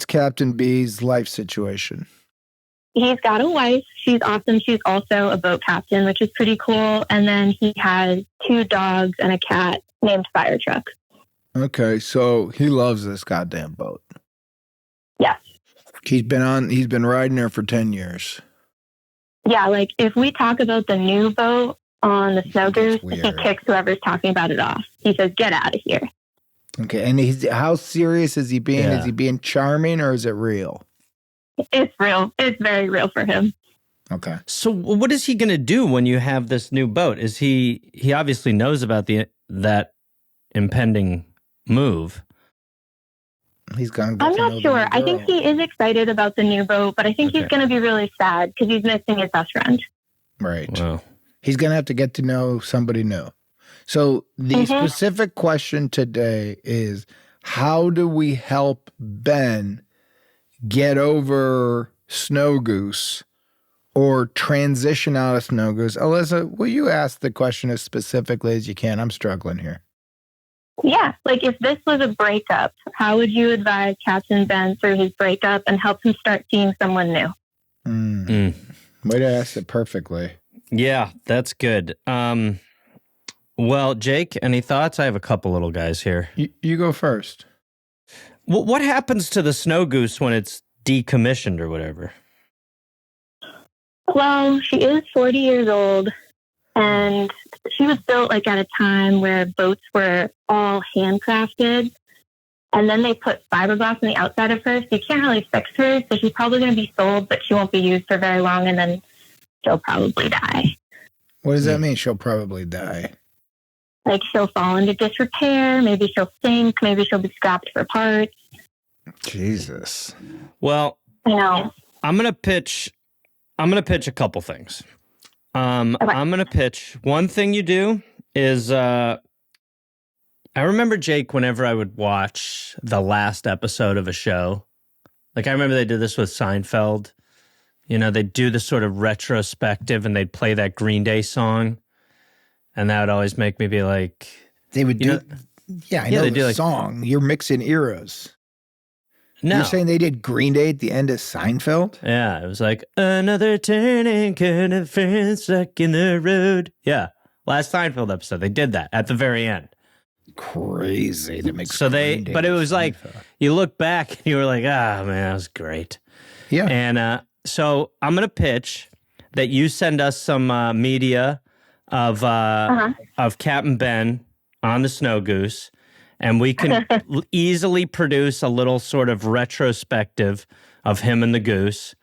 Speaker 2: Captain B's life situation?
Speaker 7: He's got a wife. She's awesome. She's also a boat captain, which is pretty cool. And then he has 2 dogs and a cat named Fire Truck.
Speaker 2: Okay, so he loves this goddamn boat.
Speaker 7: Yes.
Speaker 2: He's been riding there for 10 years.
Speaker 7: Yeah, if we talk about the new boat on the Snow Goose, he kicks whoever's talking about it off. He says, "Get out of here."
Speaker 2: Okay, and how serious is he being? Yeah. Is he being charming or is it real?
Speaker 7: It's real. It's very real for him.
Speaker 2: Okay.
Speaker 3: So what is he going to do when you have this new boat? Is he obviously knows about that impending move.
Speaker 2: He's gone.
Speaker 7: I'm not sure. I think he is excited about the new boat, but I think he's going to be really sad because he's missing his best friend.
Speaker 2: Right.
Speaker 3: Wow.
Speaker 2: He's going to have to get to know somebody new. So the specific question today is, how do we help Ben get over Snow Goose or transition out of Snow Goose? Alyssa, will you ask the question as specifically as you can? I'm struggling here.
Speaker 7: Yeah, if this was a breakup, how would you advise Captain Ben through his breakup and help him start seeing someone new?
Speaker 2: Way to ask it perfectly.
Speaker 3: Yeah, that's good. Well, Jake, any thoughts? I have a couple little guys here.
Speaker 2: You go first.
Speaker 3: What happens to the Snow Goose when it's decommissioned or whatever?
Speaker 7: Well, she is 40 years old, and she was built at a time where boats were all handcrafted, and then they put fiberglass on the outside of her, so you can't really fix her. So she's probably going to be sold, but she won't be used for very long, and then she'll probably die.
Speaker 2: What does that mean? She'll probably die.
Speaker 7: She'll fall into disrepair. Maybe she'll sink. Maybe she'll be scrapped for parts.
Speaker 2: Jesus.
Speaker 3: Well,
Speaker 7: I know.
Speaker 3: I'm gonna pitch a couple things. I'm gonna pitch one thing you do is I remember, Jake, whenever I would watch the last episode of a show, I remember they did this with Seinfeld. They'd do this sort of retrospective and they'd play that Green Day song. And that would always make me be like...
Speaker 2: They would do... I know the song. You're mixing eras.
Speaker 3: No.
Speaker 2: You're saying they did Green Day at the end of Seinfeld?
Speaker 3: Yeah, it was another turning kind of friends stuck in the road. Yeah, last Seinfeld episode, they did that at the very end.
Speaker 2: Crazy to make
Speaker 3: but it was you look back and you were like, man, that was great.
Speaker 2: Yeah.
Speaker 3: And so I'm going to pitch that you send us some media of Captain Ben on the Snow Goose, and we can easily produce a little sort of retrospective of him and the goose.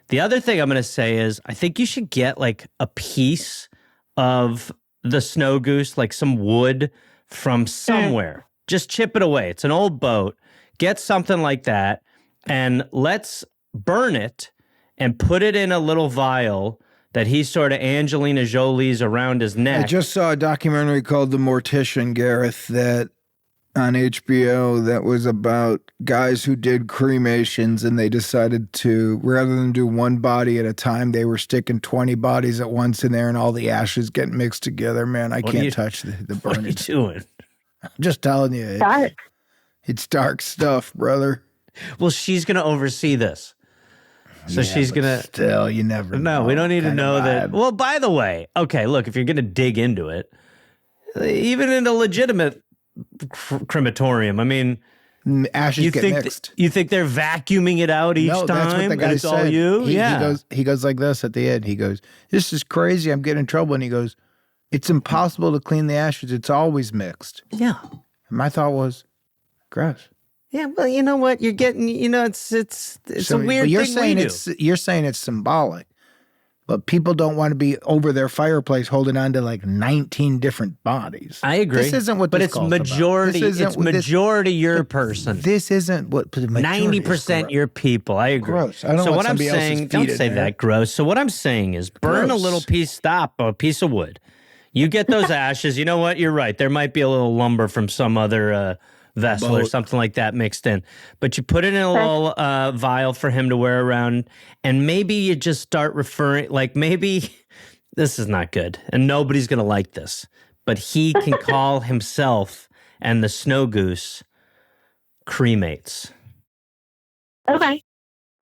Speaker 3: The other thing I'm going to say is I think you should get like a piece of the snow goose, like some wood from somewhere. Just chip it away. It's an old boat. Get something like that, and let's burn it and put it in a little vial that he sort of Angelina Jolie's around his neck.
Speaker 2: I just saw a documentary called The Mortician, Gareth, that on HBO that was about guys who did cremations, and they decided to, rather than do one body at a time, they were sticking 20 bodies at once in there and all the ashes get mixed together. Man, I can't touch the burning.
Speaker 3: What are you doing?
Speaker 2: I'm just telling you. It's dark stuff, brother.
Speaker 3: Well, she's going to oversee this. So she's going to...
Speaker 2: Still, you never know.
Speaker 3: No, we don't need to know that. Well, by the way, okay, look, if you're going to dig into it, even in a legitimate crematorium, I mean...
Speaker 2: Ashes get mixed.
Speaker 3: You think they're vacuuming it out each time?
Speaker 2: No, that's what the guy said.
Speaker 3: All you?
Speaker 2: He goes like this at the end. He goes, "This is crazy. I'm getting in trouble." And he goes, "It's impossible to clean the ashes. It's always mixed."
Speaker 3: Yeah.
Speaker 2: And my thought was, gross.
Speaker 3: Yeah, well, you know what? You're getting, it's a weird thing we do.
Speaker 2: You're saying it's symbolic, but people don't want to be over their fireplace holding on to like 19 different bodies.
Speaker 3: I agree.
Speaker 2: This isn't what this calls
Speaker 3: majority.
Speaker 2: about.
Speaker 3: It's majority your person.
Speaker 2: This isn't what
Speaker 3: 90% your people. I agree.
Speaker 2: Gross. I don't want somebody else's feet
Speaker 3: don't say that gross. So what I'm saying is burn a little piece of wood. You get those ashes. You know what? You're right. There might be a little lumber from some other vessel or something like that mixed in. But you put it in a little vial for him to wear around, and maybe you just start referring, like maybe this is not good, and nobody's going to like this, but he can call himself and the snow goose cremates.
Speaker 7: Okay.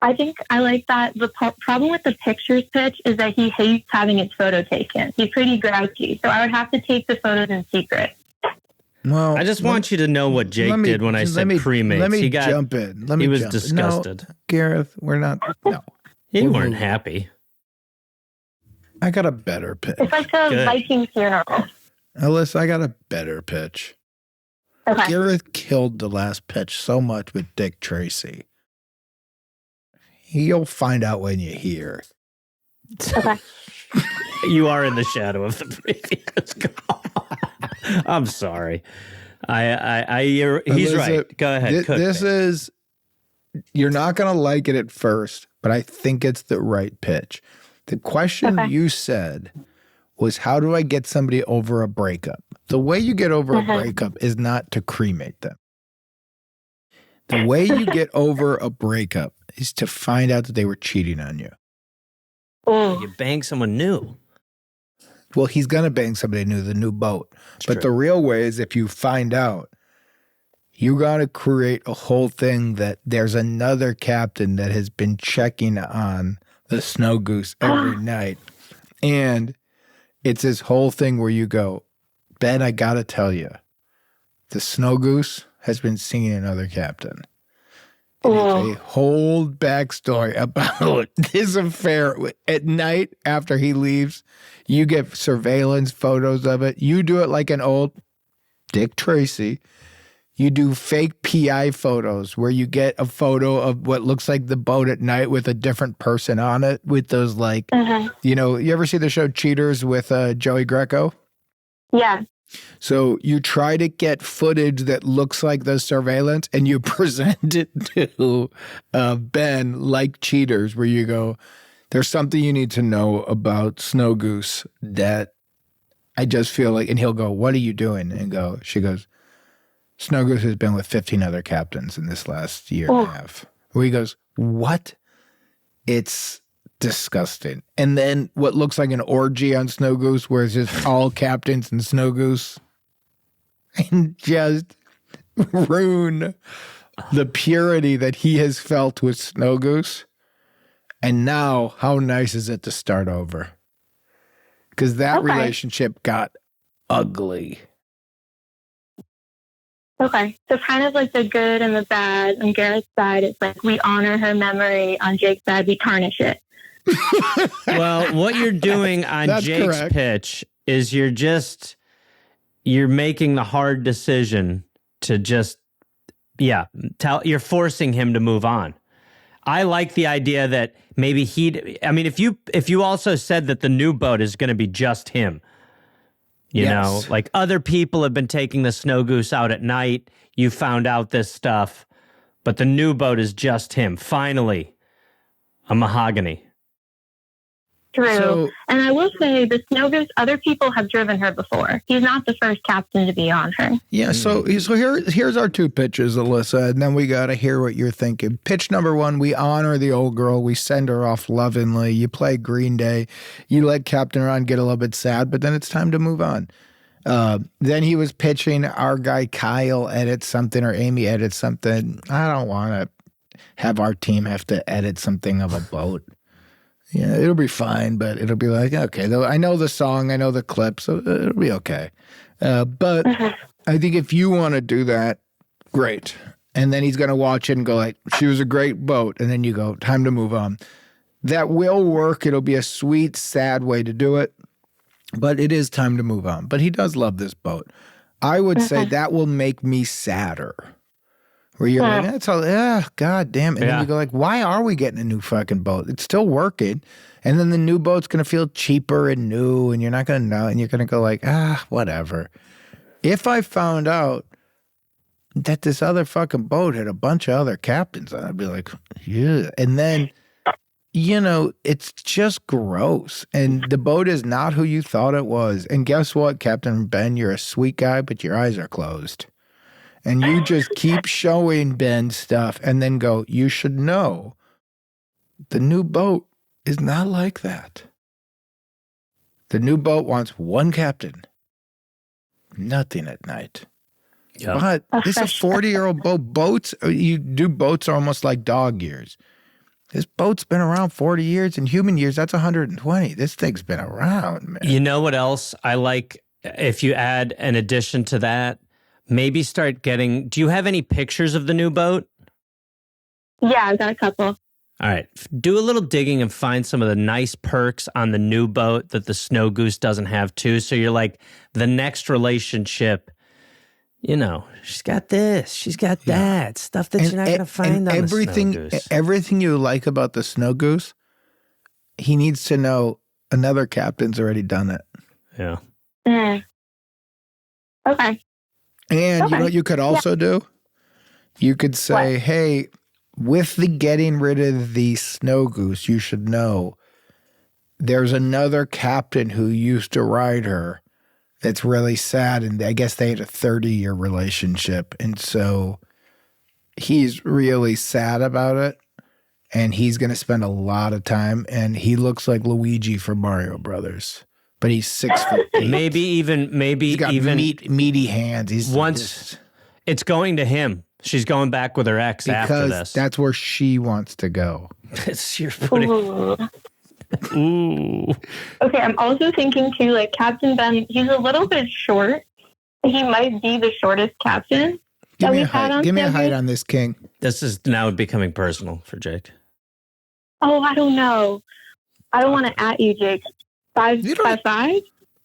Speaker 7: I think I like that. The problem with the pictures pitch is that he hates having his photo taken. He's pretty grouchy, so I would have to take the photos in secret.
Speaker 2: Well,
Speaker 3: I just want you to know what Jake did when I said cremates.
Speaker 2: Let me jump in.
Speaker 3: He was disgusted.
Speaker 2: No, Gareth, we're not. No.
Speaker 3: You weren't happy.
Speaker 2: I got a better pitch.
Speaker 7: It's like a Viking funeral.
Speaker 2: Alyssa, I got a better pitch.
Speaker 7: Okay.
Speaker 2: Gareth killed the last pitch so much with Dick Tracy. You'll find out when you hear.
Speaker 7: Okay.
Speaker 3: You are in the shadow of the previous call. I'm sorry. He's right. Go ahead.
Speaker 2: You're not going to like it at first, but I think it's the right pitch. The question you said was, how do I get somebody over a breakup? The way you get over a breakup is not to cremate them. The way you get over a breakup is to find out that they were cheating on you.
Speaker 3: You bang someone new.
Speaker 2: Well, he's going to bang somebody new, the new boat. But the real way is if you find out, you got to create a whole thing that there's another captain that has been checking on the snow goose every night. And it's this whole thing where you go, Ben, I got to tell you, the snow goose has been seeing another captain. And it's a whole backstory about this affair. At night after he leaves, you get surveillance photos of it. You do it like an old Dick Tracy. You do fake PI photos where you get a photo of what looks like the boat at night with a different person on it with those like, you know, you ever see the show Cheaters with Joey Greco?
Speaker 7: Yeah.
Speaker 2: So you try to get footage that looks like the surveillance and you present it to Ben like Cheaters, where you go, there's something you need to know about Snow Goose that I just feel like, and he'll go, what are you doing? And she goes, Snow Goose has been with 15 other captains in this last year and a half. Where he goes, what? It's disgusting. And then what looks like an orgy on Snow Goose, where it's just all captains and Snow Goose, and just ruin the purity that he has felt with Snow Goose. And now, how nice is it to start over? Because that relationship got ugly.
Speaker 7: Okay. So kind of like the good and the bad on Garrett's side, it's like we honor her memory. On Jake's side, we tarnish it.
Speaker 3: Well, what you're doing on Jake's pitch is you're making the hard decision to just, you're forcing him to move on. I like the idea that maybe if you also said that the new boat is going to be just him, you know, like other people have been taking the Snow Goose out at night. You found out this stuff, but the new boat is just him. Finally, a mahogany.
Speaker 7: True. And I will say the Snow Goose, other people have driven her before. He's not the first captain to be on her.
Speaker 2: Yeah, so here's our 2 pitches, Alyssa, and then we got to hear what you're thinking. Pitch number 1, we honor the old girl. We send her off lovingly. You play Green Day. You let Captain Ron get a little bit sad, but then it's time to move on. Then he was pitching our guy Kyle edit something or Amy edit something. I don't want to have our team have to edit something of a boat. Yeah, it'll be fine, but it'll be like, okay, though I know the song, I know the clip, so it'll be okay. But I think if you want to do that, great. And then he's going to watch it and go like, she was a great boat. And then you go, time to move on. That will work. It'll be a sweet, sad way to do it. But it is time to move on. But he does love this boat. I would say that will make me sadder. Where you're like, that's all, God damn. And then you go like, why are we getting a new fucking boat? It's still working. And then the new boat's going to feel cheaper and new, and you're not going to know. And you're going to go like, whatever. If I found out that this other fucking boat had a bunch of other captains on it, I'd be like, yeah. And then, you know, it's just gross. And the boat is not who you thought it was. And guess what, Captain Ben? You're a sweet guy, but your eyes are closed. And you just keep showing Ben stuff and then go, you should know the new boat is not like that. The new boat wants one captain, nothing at night. Yep. But it's a 40-year-old boat. Boats are almost like dog years. This boat's been around 40 years. In human years, that's 120. This thing's been around, man.
Speaker 3: You know what else I like? If you add an addition to that, maybe start getting, do you have any pictures of the new boat?
Speaker 7: Yeah, I've got a couple.
Speaker 3: All right. Do a little digging and find some of the nice perks on the new boat that the Snow Goose doesn't have too. So you're like, the next relationship, you know, she's got this, she's got that, stuff that you're not going to find on the Snow Goose.
Speaker 2: Everything you like about the Snow Goose, he needs to know another captain's already done it.
Speaker 3: Yeah.
Speaker 7: Okay.
Speaker 2: And you know what you could also do? You could say, hey, with the getting rid of the Snow Goose, you should know there's another captain who used to ride her that's really sad. And I guess they had a 30-year relationship. And so he's really sad about it. And he's going to spend a lot of time. And he looks like Luigi from Mario Brothers. But he's 6'8".
Speaker 3: Maybe even
Speaker 2: meaty hands.
Speaker 3: It's going to him. She's going back with her ex after this.
Speaker 2: That's where she wants to go.
Speaker 3: You're putting. Ooh.
Speaker 7: Okay, I'm also thinking too, like Captain Ben, he's a little bit short. He might be the shortest captain.
Speaker 2: Give me a height on this king.
Speaker 3: This is now becoming personal for Jake.
Speaker 7: Oh, I don't know. I don't want to at you, Jake. 5'5"?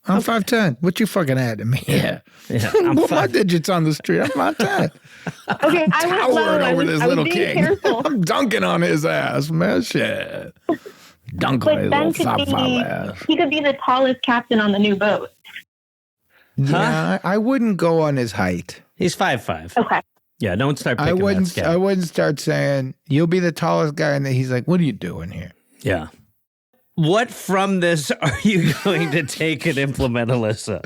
Speaker 2: I'm 5'10". What you fucking at me?
Speaker 3: Yeah.
Speaker 2: Put my digits on the street. I'm 5'10".
Speaker 7: Okay, I was low.
Speaker 2: Over this little king.
Speaker 7: Careful.
Speaker 2: I'm dunking on his ass, man. Shit. Dunk on his little 5'5" ass.
Speaker 7: He could be the tallest captain on the new boat.
Speaker 2: Yeah, I wouldn't go on his height.
Speaker 3: He's 5'5".
Speaker 7: Okay.
Speaker 3: Yeah, don't start picking that scale.
Speaker 2: I wouldn't start saying, you'll be the tallest guy. And then he's like, what are you doing here?
Speaker 3: Yeah. What from this are you going to take and implement, Alyssa?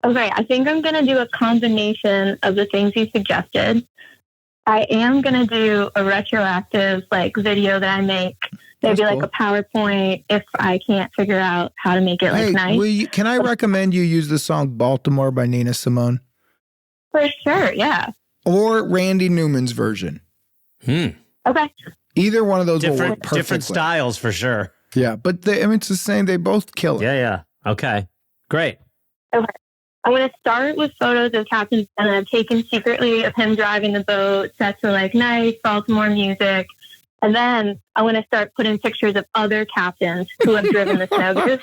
Speaker 7: Okay, I think I'm going to do a combination of the things you suggested. I am going to do a retroactive video that I make, maybe like a PowerPoint if I can't figure out how to make it nice.
Speaker 2: Can I recommend you use the song Baltimore by Nina Simone?
Speaker 7: For sure, yeah.
Speaker 2: Or Randy Newman's version.
Speaker 7: Okay.
Speaker 2: Either one of those will work perfectly.
Speaker 3: Different styles for sure.
Speaker 2: Yeah, but it's the same. They both kill it.
Speaker 3: Yeah. Okay, great.
Speaker 7: Okay. I'm going to start with photos of Captain Ben that I've taken secretly of him driving the boat, set to nice Baltimore music. And then I'm going to start putting pictures of other captains who have driven the Snow Goose.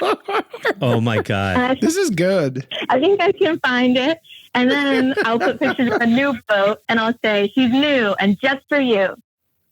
Speaker 3: Oh my God.
Speaker 2: This is good.
Speaker 7: I think I can find it. And then I'll put pictures of a new boat and I'll say, she's new and just for you.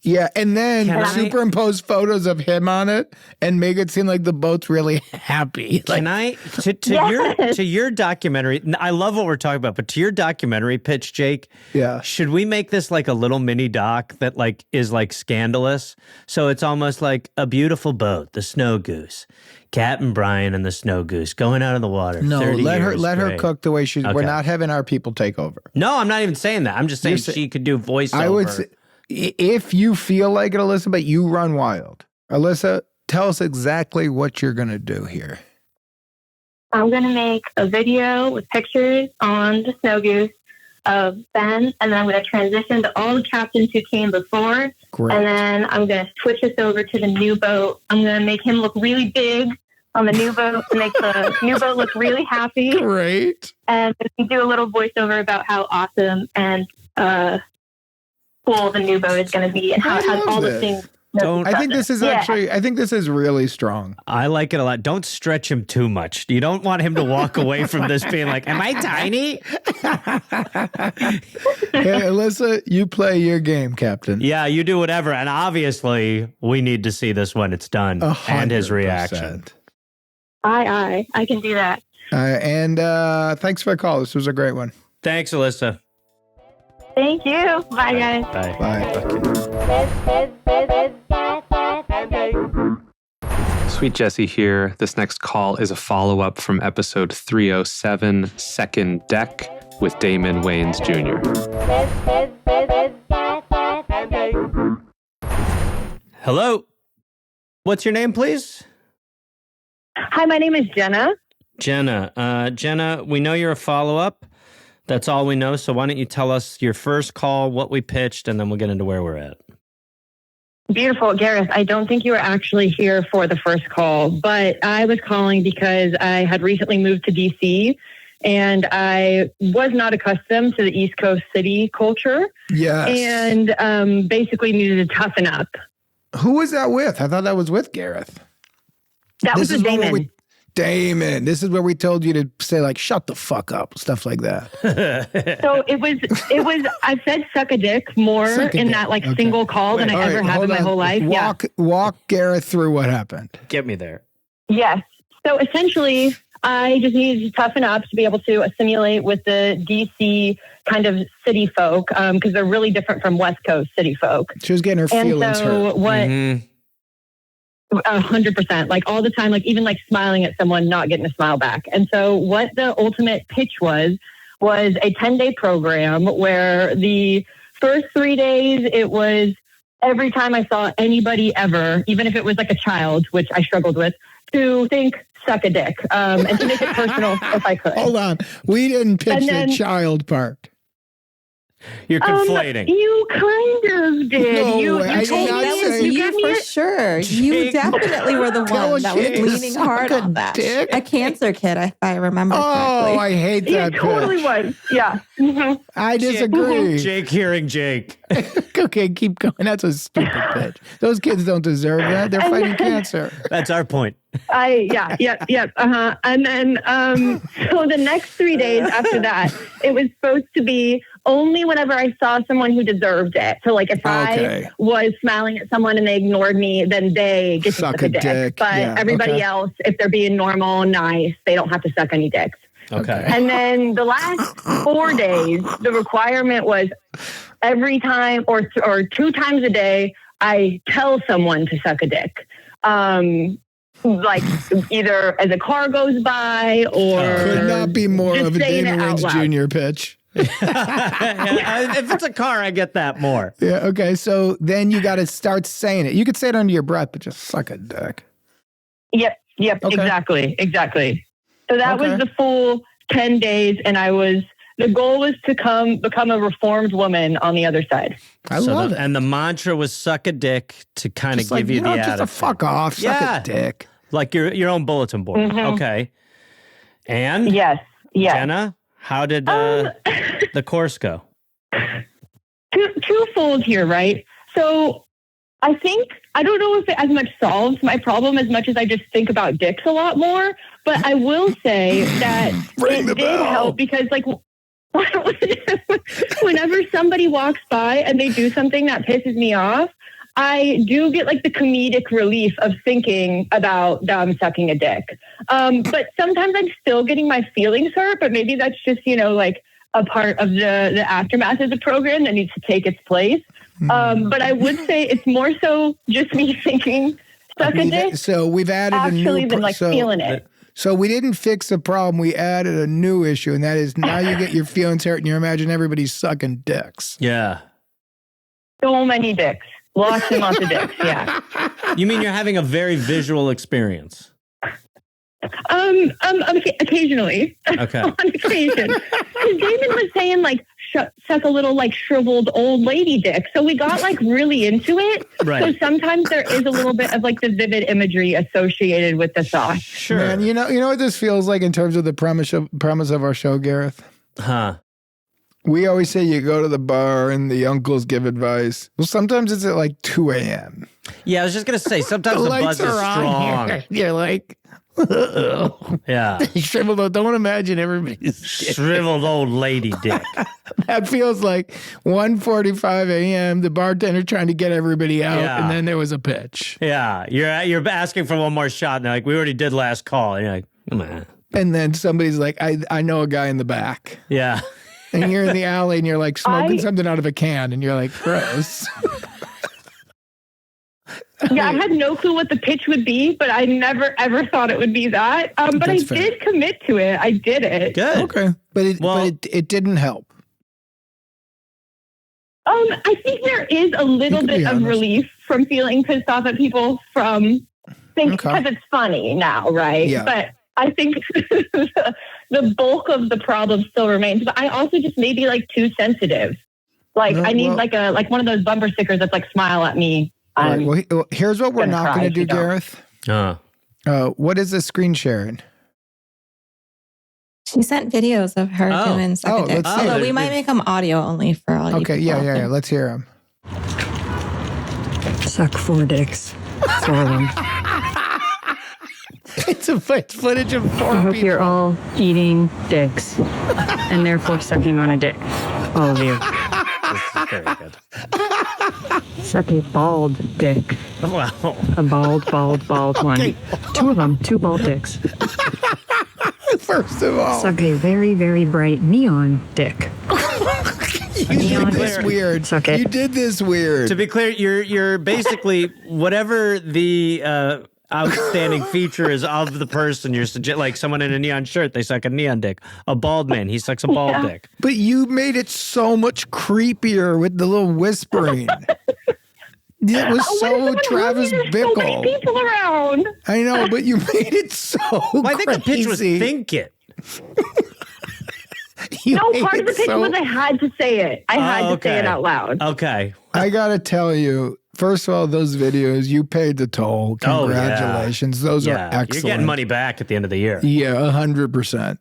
Speaker 2: Yeah, and then
Speaker 3: Can I-
Speaker 2: superimpose photos of him on it and make it seem like the boat's really happy.
Speaker 3: Can I to your documentary? I love what we're talking about, but to your documentary pitch, Jake.
Speaker 2: Yeah.
Speaker 3: Should we make this like a little mini doc that like is like scandalous? So it's almost like a beautiful boat, the Snow Goose, Captain Brian and the Snow Goose going out of the water.
Speaker 2: No,
Speaker 3: 30
Speaker 2: let her
Speaker 3: years, great.
Speaker 2: cook the way she's.
Speaker 3: Okay.
Speaker 2: We're not having our people take over.
Speaker 3: No, I'm not even saying that. I'm just saying
Speaker 2: You're
Speaker 3: she could do voiceover.
Speaker 2: I would say, if you feel like it, Alyssa, but you run wild. Alyssa, tell us exactly what you're going to do here.
Speaker 7: I'm going to make a video with pictures on the Snow Goose of Ben, and then I'm going to transition to all the captains who came before.
Speaker 2: Great.
Speaker 7: And then I'm going to switch us over to the new boat. I'm going to make him look really big on the new boat to make the new boat look really happy.
Speaker 2: Great.
Speaker 7: And we do a little voiceover about how awesome and cool the new boat is going to be and how it has all the things.
Speaker 2: I think this is I think this is really strong.
Speaker 3: I like it a lot. Don't stretch him too much. You don't want him to walk away from this being like, am I tiny?
Speaker 2: Hey, Alyssa, you play your game, Captain.
Speaker 3: Yeah, you do whatever. And obviously, we need to see this when it's done
Speaker 2: 100%.
Speaker 3: and his reaction.
Speaker 7: I can do that.
Speaker 2: And thanks for the call. This was a great one.
Speaker 3: Thanks, Alyssa.
Speaker 7: Thank you. Bye, guys.
Speaker 2: Bye.
Speaker 9: Sweet Jessie here. This next call is a follow-up from episode 307, Second Deck, with Damon Wayans Jr.
Speaker 3: Hello. What's your name, please?
Speaker 7: Hi, my name is Jenna.
Speaker 3: Jenna, we know you're a follow-up. That's all we know. So why don't you tell us your first call, what we pitched, and then we'll get into where we're at.
Speaker 7: Beautiful. Gareth, I don't think you were actually here for the first call, but I was calling because I had recently moved to DC and I was not accustomed to the East Coast city culture.
Speaker 2: Yes.
Speaker 7: And basically needed to toughen up.
Speaker 2: Who was that with? I thought that was with Gareth.
Speaker 7: That was with Damon.
Speaker 2: Damon, this is where we told you to say like, shut the fuck up, stuff like that.
Speaker 7: So it was, I said suck a dick more in that like single call than I ever have in my whole life.
Speaker 2: Walk Gareth through what happened.
Speaker 3: Get me there.
Speaker 7: Yes. So essentially, I just needed to toughen up to be able to assimilate with the DC kind of city folk because they're really different from West Coast city folk.
Speaker 2: She was getting her feelings hurt.
Speaker 7: What? 100%, like all the time, like even like smiling at someone, not getting a smile back. And so what the ultimate pitch was a 10-day program where the first 3 days, it was every time I saw anybody ever, even if it was like a child, which I struggled with, to think suck a dick and to make it personal if I could.
Speaker 2: Hold on. We didn't pitch the child part.
Speaker 3: You're conflating.
Speaker 7: You kind of did.
Speaker 2: No
Speaker 7: you
Speaker 2: way. I
Speaker 7: told
Speaker 2: did not
Speaker 7: me
Speaker 2: say
Speaker 8: You for sure. You definitely were the one that was leaning hard on that.
Speaker 2: Dick.
Speaker 8: A cancer kid, if I remember correctly.
Speaker 2: Oh, I hate that.
Speaker 7: It totally was. Yeah. Mm-hmm.
Speaker 2: I disagree.
Speaker 3: Jake hearing Jake.
Speaker 2: Okay, keep going. That's a stupid pitch. Those kids don't deserve that. They're fighting cancer.
Speaker 3: That's our point.
Speaker 7: And then, so the next 3 days after that, it was supposed to be only whenever I saw someone who deserved it. So like if I was smiling at someone and they ignored me, then they get to suck a dick. But everybody else, if they're being normal, nice, they don't have to suck any dicks.
Speaker 3: Okay.
Speaker 7: And then the last 4 days, the requirement was every time or 2 times a day, I tell someone to suck a dick. Like either as a car goes by or
Speaker 2: could not be more of a Damon Wayans Jr. pitch.
Speaker 3: If it's a car, I get that more.
Speaker 2: Yeah. Okay. So then you got to start saying it. You could say it under your breath, but just suck a dick.
Speaker 7: Yep. Okay. Exactly. So that was the full 10 days, and the goal was to become a reformed woman on the other side.
Speaker 2: I love it.
Speaker 3: And the mantra was suck a dick to kind of give you the
Speaker 2: just
Speaker 3: attitude.
Speaker 2: a fuck off, suck a dick.
Speaker 3: Like your own bulletin board.
Speaker 7: Mm-hmm.
Speaker 3: Okay. And?
Speaker 7: Yes.
Speaker 3: Jenna, how did the course go?
Speaker 7: Twofold here, right? So I don't know if it as much solves my problem as much as I just think about dicks a lot more, but I will say that it did help because like whenever somebody walks by and they do something that pisses me off, I do get like the comedic relief of thinking about them sucking a dick. But sometimes I'm still getting my feelings hurt, but maybe that's just, like a part of the aftermath of the program that needs to take its place. But I would say it's more so just me thinking suck a dick.
Speaker 2: So we've added
Speaker 7: actually than like feeling it.
Speaker 2: So we didn't fix the problem. We added a new issue, and that is now you get your feelings hurt and you imagine everybody's sucking dicks.
Speaker 3: Yeah.
Speaker 7: So many dicks. Lots and lots of dicks, yeah.
Speaker 3: You mean you're having a very visual experience?
Speaker 7: Occasionally.
Speaker 3: Okay.
Speaker 7: On occasion. Because Damon was saying, like, suck a little, like, shriveled old lady dick. So we got, like, really into it.
Speaker 3: Right.
Speaker 7: So sometimes there is a little bit of, like, the vivid imagery associated with the sauce.
Speaker 3: Sure.
Speaker 2: Man, you know what this feels like in terms of the premise of our show, Gareth?
Speaker 3: Huh.
Speaker 2: We always say you go to the bar and the uncles give advice. Well, sometimes it's at like 2 a.m.
Speaker 3: Yeah, I was just going to say, sometimes the buzz is strong.
Speaker 2: You're like, uh-oh.
Speaker 3: Yeah.
Speaker 2: Shriveled, don't imagine everybody's
Speaker 3: shriveled old lady dick.
Speaker 2: That feels like 1:45 a.m., the bartender trying to get everybody out, and then there was a pitch.
Speaker 3: Yeah, you're asking for one more shot, and they're like, we already did last call. And you're like, come on.
Speaker 2: And then somebody's like, I know a guy in the back.
Speaker 3: Yeah.
Speaker 2: And you're in the alley and you're like smoking something out of a can and you're like, gross.
Speaker 7: Yeah, I had no clue what the pitch would be, but I never ever thought it would be that. But
Speaker 2: That's
Speaker 7: I
Speaker 2: fair.
Speaker 7: did commit to it. I did it.
Speaker 3: Good.
Speaker 2: Okay. But it didn't help.
Speaker 7: I think there is a little bit of relief from feeling pissed off at people because it's funny now, right?
Speaker 2: Yeah.
Speaker 7: But I think the bulk of the problem still remains. But I also just may be like too sensitive. Like I need like one of those bumper stickers that's like smile at me.
Speaker 2: Right, well, here's what we're not going to do, Gareth. What is the screen sharing?
Speaker 8: She sent videos of her doing suck a dick. So we might make them audio only for all you people.
Speaker 2: Okay, yeah. Let's hear them.
Speaker 10: Suck 4 dicks. 4 of them.
Speaker 2: It's footage of 4
Speaker 10: I hope
Speaker 2: people.
Speaker 10: you're all eating dicks and therefore sucking on a dick. All of you.
Speaker 3: This is very good.
Speaker 10: Suck a bald dick.
Speaker 3: Wow.
Speaker 10: A bald one. 2 of them. 2 bald dicks.
Speaker 2: First of all.
Speaker 10: Suck a very, very bright neon dick.
Speaker 2: You did this weird.
Speaker 10: Suck it.
Speaker 2: You did this weird.
Speaker 3: To be clear, you're basically whatever the outstanding feature is of the person. You're like someone in a neon shirt, they suck a neon dick. A bald man, he sucks a bald dick.
Speaker 2: But you made it so much creepier with the little whispering. It was so Travis Bickle.
Speaker 7: So many people around.
Speaker 2: I know, but you made it so
Speaker 3: I think the pitch was think it.
Speaker 7: Part of the pitch was I had to say it. I had to say it out loud.
Speaker 3: Okay.
Speaker 2: I got to tell you, first of all, those videos, you paid the toll. Congratulations. Those are excellent.
Speaker 3: You're getting money back at the end of the year.
Speaker 2: Yeah, 100%.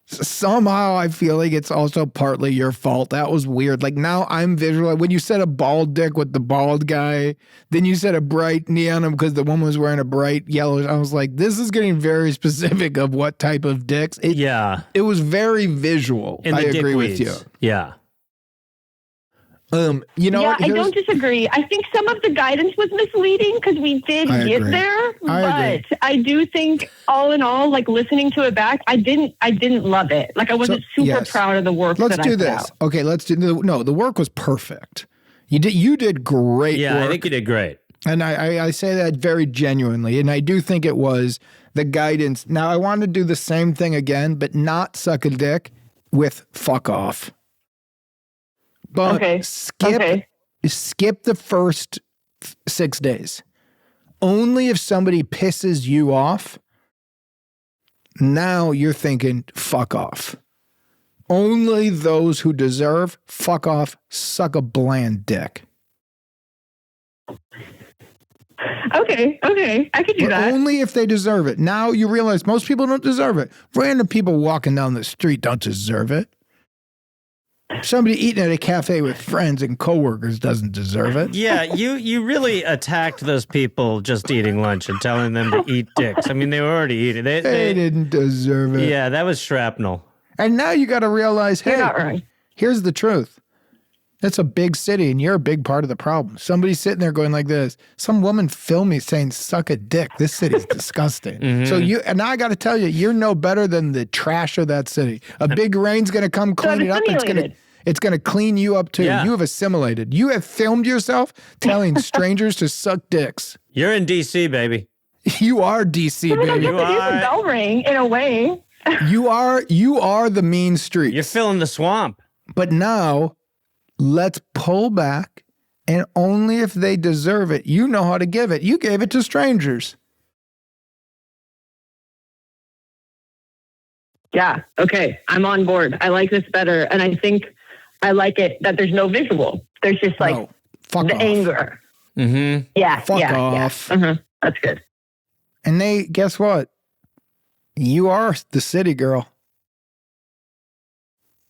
Speaker 2: Somehow I feel like it's also partly your fault. That was weird. Like now I'm visualizing, when you said a bald dick with the bald guy, then you said a bright neon because the woman was wearing a bright yellow. I was like, this is getting very specific of what type of dicks. It was very visual. I agree with you.
Speaker 3: Yeah.
Speaker 7: I don't disagree. I think some of the guidance was misleading because we did get there, but I do think all in all, like listening to it back, I didn't love it. Like I wasn't super proud of the work.
Speaker 2: Let's
Speaker 7: that
Speaker 2: do
Speaker 7: I put
Speaker 2: this.
Speaker 7: out.
Speaker 2: Okay, let's do the work was perfect. You did great work.
Speaker 3: Yeah, I think you did great.
Speaker 2: And I say that very genuinely. And I do think it was the guidance. Now I want to do the same thing again, but not suck a dick with fuck off. But skip the first 6 days. Only if somebody pisses you off, now you're thinking fuck off. Only those who deserve fuck off, suck a bland dick.
Speaker 7: Okay. I could do that.
Speaker 2: Only if they deserve it. Now you realize most people don't deserve it. Random people walking down the street don't deserve it. Somebody eating at a cafe with friends and coworkers doesn't deserve it.
Speaker 3: Yeah, you really attacked those people just eating lunch and telling them to eat dicks. I mean, they were already eating. They
Speaker 2: didn't deserve it.
Speaker 3: Yeah, that was shrapnel.
Speaker 2: And now you got to realize,
Speaker 7: You're
Speaker 2: hey,
Speaker 7: not wrong.
Speaker 2: here's the truth. It's a big city, and you're a big part of the problem. Somebody's sitting there going like this. Some woman filmed me saying, suck a dick. This city's disgusting. So and now I got to tell you, you're no better than the trash of that city. A big rain's going to come clean it up. It's going to clean you up too.
Speaker 3: Yeah.
Speaker 2: You have assimilated. You have filmed yourself telling strangers to suck dicks.
Speaker 3: You're in D.C., baby.
Speaker 2: You are DC,
Speaker 7: I
Speaker 2: baby.
Speaker 7: get to do the bell ring in a way.
Speaker 2: You are the mean streets.
Speaker 3: You're filling the swamp.
Speaker 2: But now, let's pull back, and only if they deserve it. You know how to give it. You gave it to strangers.
Speaker 7: Yeah. Okay. I'm on board. I like this better. And I think I like it that there's no visual. There's just like
Speaker 2: fuck off.
Speaker 7: Anger.
Speaker 3: Mm-hmm.
Speaker 7: Yeah.
Speaker 2: Fuck off.
Speaker 7: Yeah. Uh-huh. That's good.
Speaker 2: And they, guess what? You are the city girl.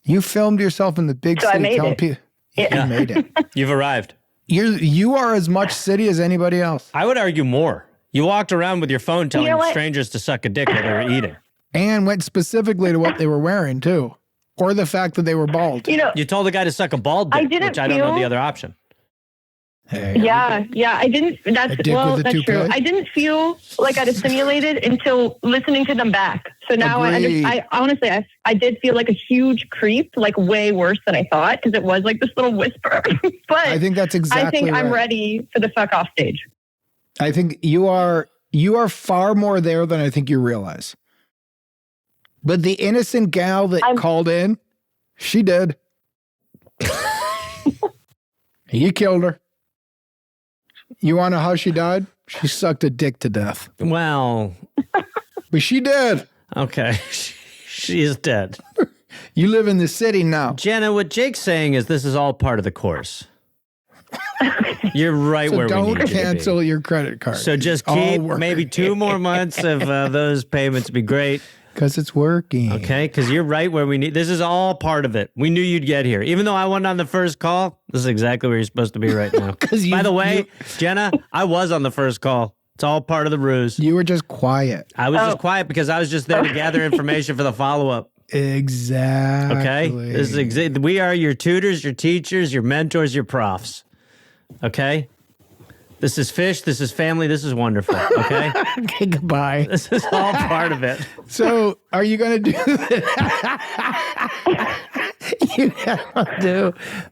Speaker 2: You filmed yourself in the big
Speaker 7: So
Speaker 2: city.
Speaker 7: I made
Speaker 2: telling
Speaker 7: it.
Speaker 2: people,
Speaker 7: Yeah.
Speaker 2: You made it.
Speaker 3: You've arrived.
Speaker 2: You are as much city as anybody else.
Speaker 3: I would argue more. You walked around with your phone telling
Speaker 7: know what?
Speaker 3: strangers to suck a dick while they were eating.
Speaker 2: And went specifically to what they were wearing, too. Or the fact that they were bald.
Speaker 7: You know,
Speaker 3: You told the guy to suck a bald dick, which I don't know the other option.
Speaker 2: Hey,
Speaker 7: yeah. I didn't. That's
Speaker 2: dick
Speaker 7: well.
Speaker 2: with a
Speaker 7: That's
Speaker 2: toupee?
Speaker 7: true. I didn't feel like I'd assimilated until listening to them back. So now
Speaker 2: Agreed.
Speaker 7: I honestly, I did feel like a huge creep, like way worse than I thought, because it was like this little whisper. But
Speaker 2: I think that's exactly
Speaker 7: I think I'm
Speaker 2: right.
Speaker 7: ready for the fuck off stage.
Speaker 2: I think you are far more there than I think you realize. But the innocent gal that called in, she did. You killed her. You want to know how she died? She sucked a dick to death.
Speaker 3: Well,
Speaker 2: But she did.
Speaker 3: okay. She is dead.
Speaker 2: You live in the city now.
Speaker 3: Jenna, what Jake's saying is this is all part of the course. You're right
Speaker 2: So
Speaker 3: where we
Speaker 2: don't
Speaker 3: need you to be.
Speaker 2: cancel your credit card.
Speaker 3: So just
Speaker 2: It's all
Speaker 3: keep
Speaker 2: working.
Speaker 3: maybe 2 more months of those payments would be great.
Speaker 2: Because it's working.
Speaker 3: Okay, because you're right where we need. This is all part of it. We knew you'd get here. Even though I wasn't on the first call, this is exactly where you're supposed to be right now. By the way, Jenna, I was on the first call. It's all part of the ruse.
Speaker 2: You were just quiet.
Speaker 3: I was just quiet because I was just there to gather information for the follow-up.
Speaker 2: Exactly.
Speaker 3: Okay? This is we are your tutors, your teachers, your mentors, your profs. Okay? This is fish. This is family. This is wonderful. Okay?
Speaker 2: Okay, goodbye.
Speaker 3: This is all part of it.
Speaker 2: So, are you going to do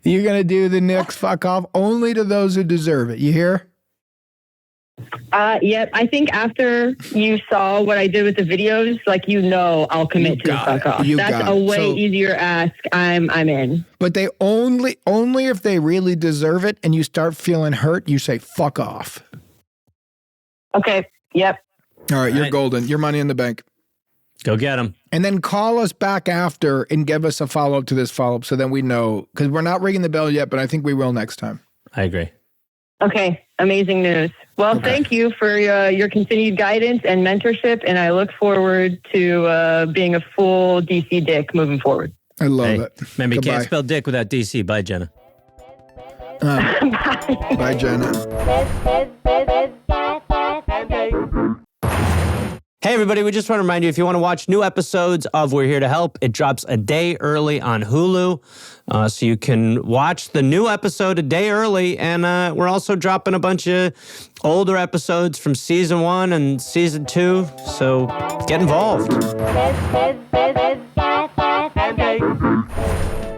Speaker 2: You're going to do the next fuck off only to those who deserve it. You hear?
Speaker 7: Yep. I think after you saw what I did with the videos, like, I'll commit to the fuck off. That's a way easier ask. I'm in.
Speaker 2: But they only if they really deserve it and you start feeling hurt, you say fuck off.
Speaker 7: Okay. Yep.
Speaker 2: All right, you're golden. Your money in the bank.
Speaker 3: Go get them.
Speaker 2: And then call us back after and give us a follow-up to this follow-up so then we know. Because we're not ringing the bell yet, but I think we will next time.
Speaker 3: I agree.
Speaker 7: Okay. Amazing news. Well, thank you for your continued guidance and mentorship, and I look forward to being a full DC dick moving forward.
Speaker 2: I love it.
Speaker 3: Remember, you
Speaker 2: Goodbye.
Speaker 3: can't spell dick without DC. Bye, Jenna.
Speaker 2: Bye, Jenna.
Speaker 3: Hey, everybody, we just want to remind you, if you want to watch new episodes of We're Here to Help, it drops a day early on Hulu. So you can watch the new episode a day early. And we're also dropping a bunch of older episodes from season 1 and season 2. So get involved.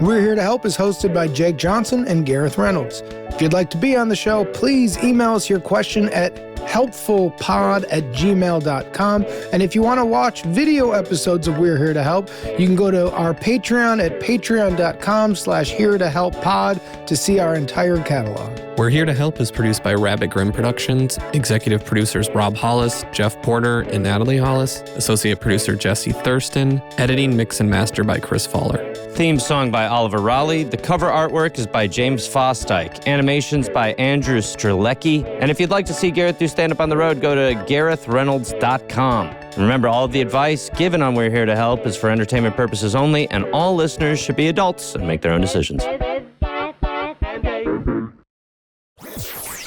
Speaker 2: We're Here to Help is hosted by Jake Johnson and Gareth Reynolds. If you'd like to be on the show, please email us your question at helpfulpod@gmail.com. And if you want to watch video episodes of We're Here to Help, you can go to our Patreon at patreon.com/here-to-help-pod to see our entire catalog.
Speaker 11: We're Here to Help is produced by Rabbit Grimm Productions, executive producers Rob Hollis, Jeff Porter, and Natalie Hollis, associate producer Jesse Thurston, editing, mix, and master by Chris Fowler.
Speaker 3: Theme song by Oliver Raleigh. The cover artwork is by James Fosdyke. Animations by Andrew Strzelecki. And if you'd like to see Gareth do stand-up on the road, go to GarethReynolds.com. Remember, all of the advice given on We're Here to Help is for entertainment purposes only, and all listeners should be adults and make their own decisions.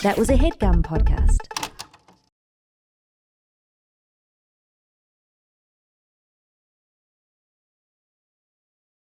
Speaker 1: That was a HeadGum podcast.